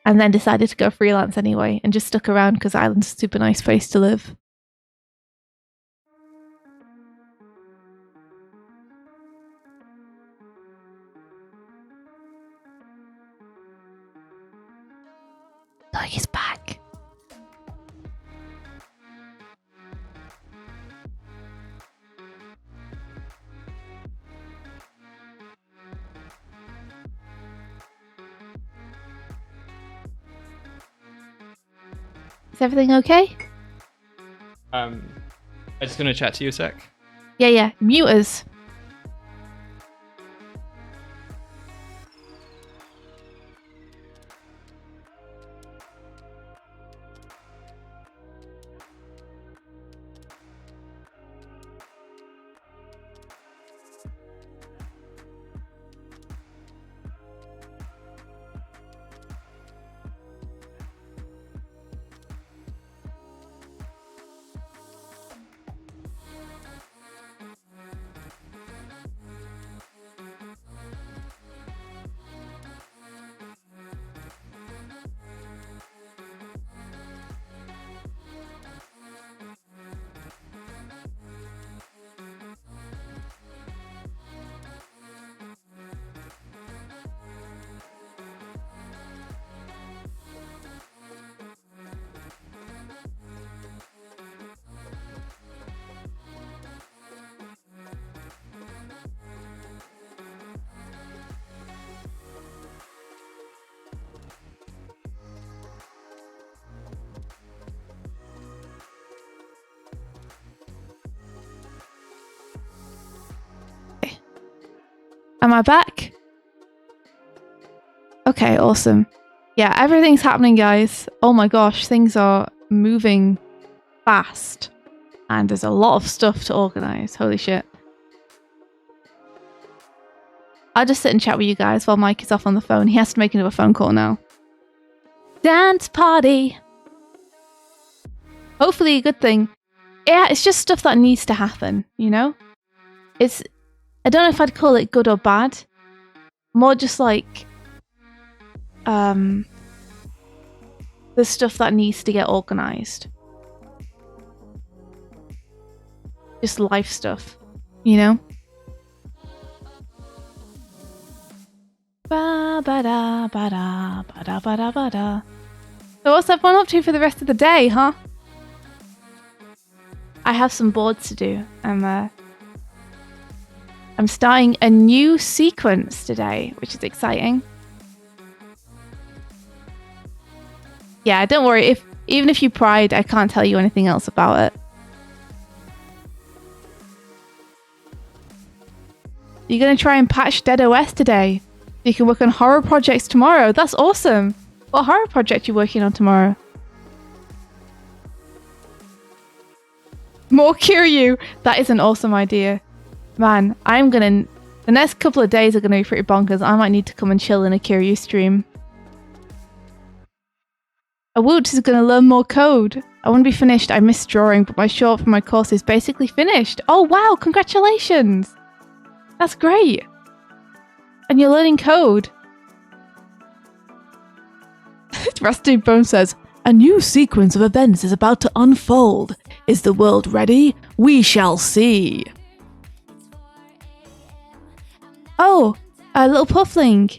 and then decided to go freelance anyway, and just stuck around because Ireland's a super nice place to live. Doig is back. Is everything okay? I'm just gonna chat to you a sec. Yeah. Mute us. Am I back? Okay, awesome. Yeah, everything's happening, guys. Oh my gosh, things are moving fast. And there's a lot of stuff to organize. Holy shit. I'll just sit and chat with you guys while Mike is off on the phone. He has to make another phone call now. Dance party. Hopefully a good thing. Yeah, it's just stuff that needs to happen, you know? I don't know if I'd call it good or bad. More just like the stuff that needs to get organized. Just life stuff, you know? Ba ba da ba da ba da ba da ba da. So what's everyone up to for the rest of the day, huh? I have some boards to do. I'm starting a new sequence today, which is exciting. Yeah, don't worry. Even if you pried, I can't tell you anything else about it. You're gonna try and patch Dead OS today. You can work on horror projects tomorrow. That's awesome. What horror project are you working on tomorrow? More Kiryu. That is an awesome idea. Man, the next couple of days are gonna be pretty bonkers. I might need to come and chill in a Kiryu stream. Awoots is gonna learn more code. I want to be finished. I missed drawing, but my short for my course is basically finished. Oh wow, congratulations. That's great. And you're learning code. Rusty Bone says, a new sequence of events is about to unfold. Is the world ready? We shall see. Oh, a little puffling.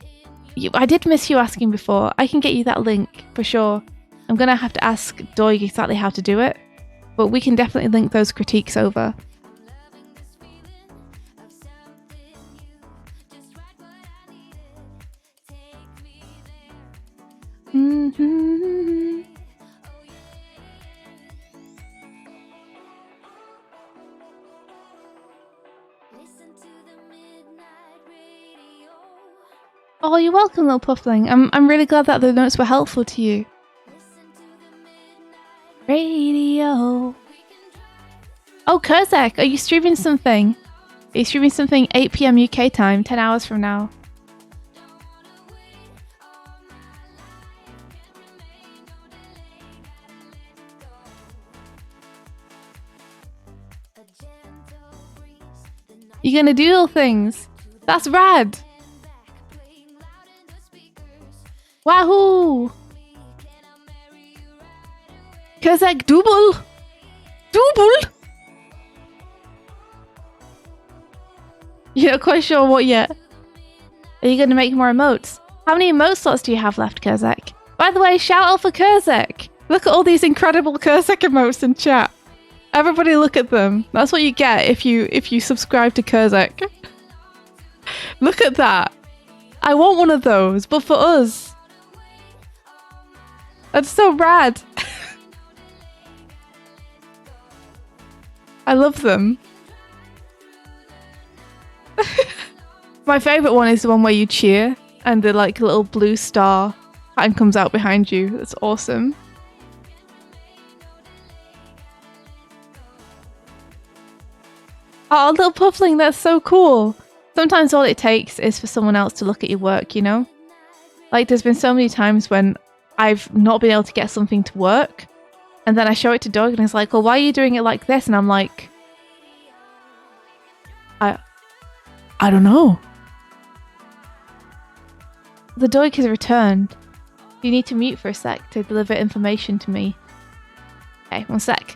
I did miss you asking before. I can get you that link for sure. I'm going to have to ask Doig exactly how to do it, but we can definitely link those critiques over. Mm-hmm. Oh, you're welcome, little puffling. I'm really glad that the notes were helpful to you. Radio. Oh, Kurzak, are you streaming something? Are you streaming something 8 PM UK time, 10 hours from now? You're gonna do all things. That's rad. Wahoo! Kurzak double! Double! You're not quite sure what yet. Are you going to make more emotes? How many emote slots do you have left, Kurzak? By the way, shout out for Kurzak! Look at all these incredible Kurzak emotes in chat. Everybody look at them. That's what you get if you subscribe to Kurzak. Look at that. I want one of those, but for us. That's so rad. I love them. My favourite one is the one where you cheer and the like little blue star pattern comes out behind you. That's awesome. Oh, little puffling, that's so cool. Sometimes all it takes is for someone else to look at your work, you know? Like there's been so many times when I've not been able to get something to work and then I show it to Doug and he's like, well, why are you doing it like this? And I'm like, I don't know. The Doig has returned. You need to mute for a sec to deliver information to me. Okay, one sec.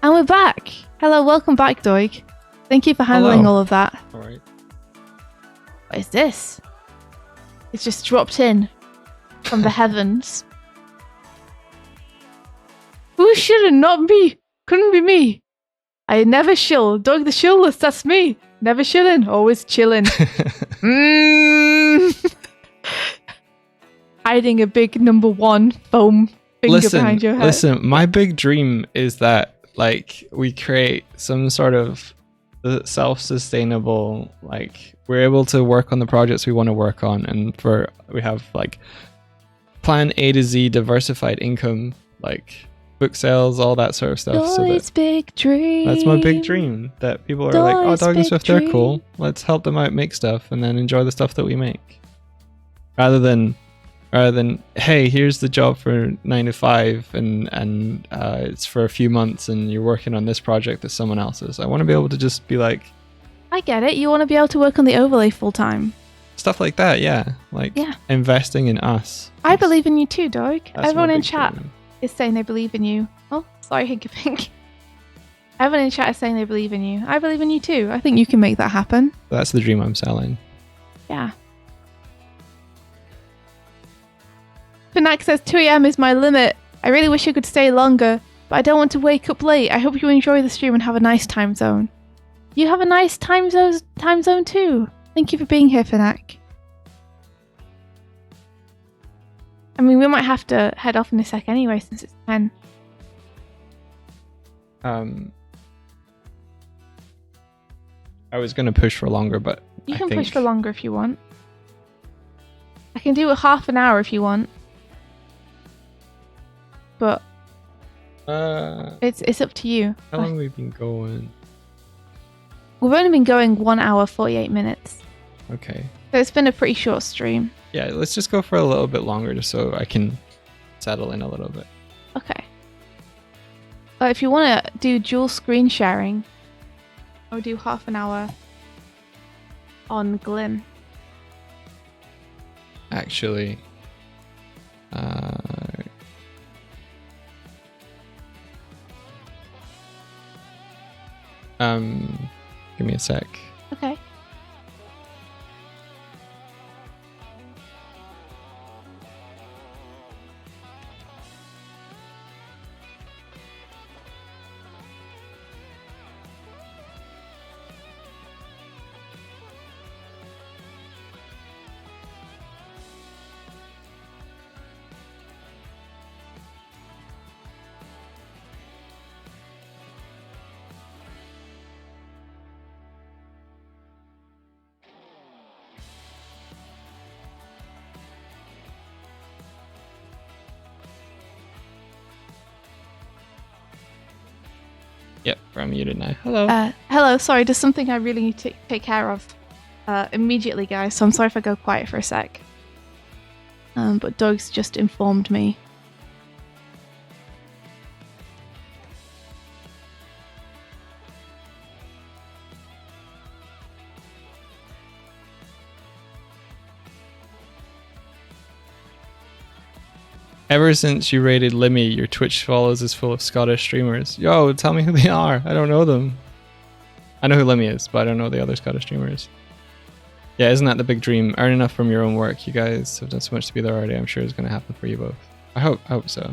And we're back. Hello, welcome back, Doig. Thank you for handling Hello. all of that. All right. What is this? It's just dropped in from the heavens. Who shouldn't? Not me. Couldn't be me. I never shill. Doig the shillless, that's me. Never shilling, always chilling. Hiding a big number 1 foam finger behind your head. Listen, my big dream is that like we create some sort of self-sustainable, like we're able to work on the projects we want to work on, and we have like plan A to Z diversified income, like book sales, all that sort of stuff. Doig's big dream. That's my big dream, that people are like, oh, Doig's Dog and big Swift, they're dream. cool, let's help them out make stuff and then enjoy the stuff that we make, rather than hey, here's the job for 9 to 5 and it's for a few months and you're working on this project that someone else's. I want to be able to just be like, I get it. You want to be able to work on the overlay full time. stuff like that. Yeah, like investing in us. I believe in you too, Doig. That's my Everyone in big chat dream. is saying they believe in you. Oh, sorry, Hinkapink. Everyone in chat is saying they believe in you. I believe in you too. I think you can make that happen. That's the dream I'm selling. Yeah. Finak says 2 a.m. is my limit. I really wish I could stay longer, but I don't want to wake up late. I hope you enjoy the stream and have a nice time zone. You have a nice time zone too. Thank you for being here, Finak. I mean, we might have to head off in a sec anyway, since it's 10. I was going to push for longer, but You I can think push for longer if you want. I can do it half an hour if you want. But it's up to you. how long have we been going? We've only been going 1 hour 48 minutes. Okay. So it's been a pretty short stream. Yeah, let's just go for a little bit longer just so I can settle in a little bit. Okay. But if you want to do dual screen sharing, or do half an hour on Glim. Actually, give me a sec. Okay. Yep, we're muted now. Hello. Hello, sorry, there's something I really need to take care of immediately, guys, so I'm sorry if I go quiet for a sec. But Doug's just informed me. Ever since you rated Limmy, your Twitch follows is full of Scottish streamers. Yo, tell me who they are. I don't know them. I know who Limmy is, but I don't know the other Scottish streamers. Yeah, isn't that the big dream? Earn enough from your own work. You guys have done so much to be there already. I'm sure it's going to happen for you both. I hope so.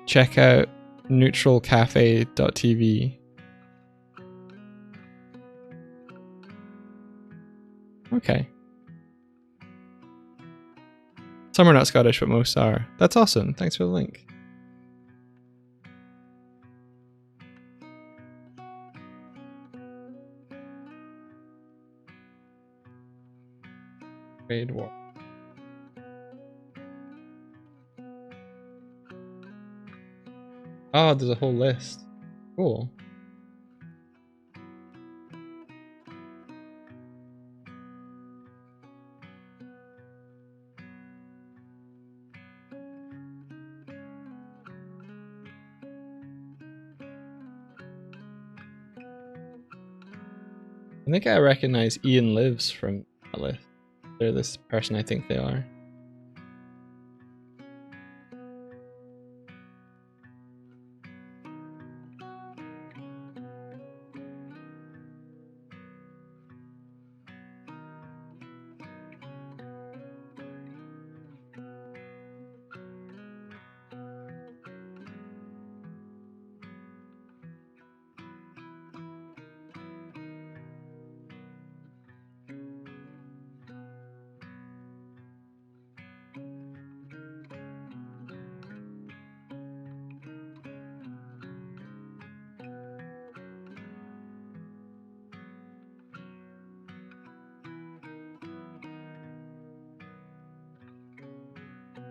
Check out neutralcafe.tv. Okay. Some are not Scottish, but most are. That's awesome. Thanks for the link. Trade war. Oh, there's a whole list. Cool. I think I recognize Ian Lives from that list. They're this person I think they are.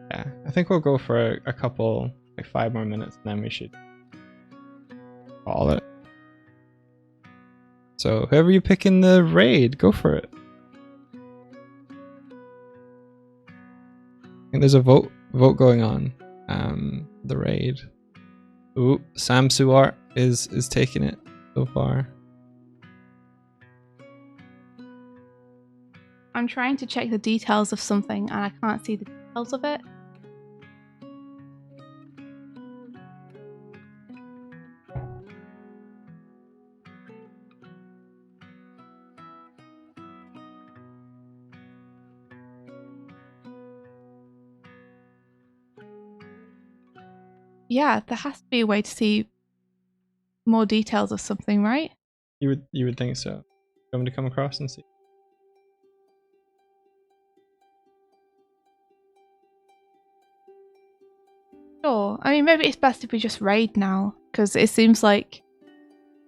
Yeah, I think we'll go for a couple, like 5 more minutes, and then we should call it. So whoever you pick in the raid, go for it. I think there's a vote going on. The raid. Ooh, Sam Suart is taking it so far. I'm trying to check the details of something and I can't see the details of it. Yeah, there has to be a way to see more details of something, right? You would think so. You want me to come across and see? Sure. I mean, maybe it's best if we just raid now, because it seems like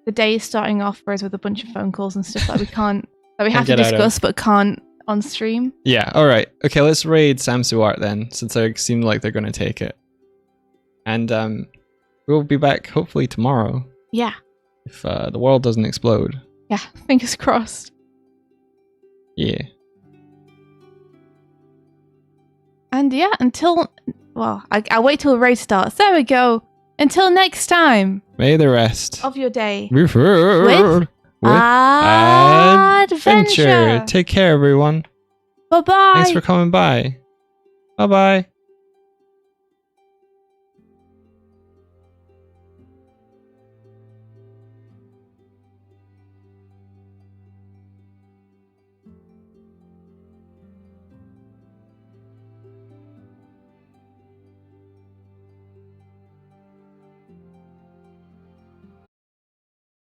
the day is starting off for us with a bunch of phone calls and stuff that we can't, that we have to get out of. discuss but can't on stream. Yeah, alright. Okay, let's raid Sam Suart then, since they seem like they're going to take it. And we'll be back hopefully tomorrow. Yeah. If the world doesn't explode. Yeah, fingers crossed. Yeah. And yeah, I'll wait till the raid starts. There we go. Until next time. May the rest Of your day. with Adventure. Take care, everyone. Bye-bye. Thanks for coming by. Bye-bye.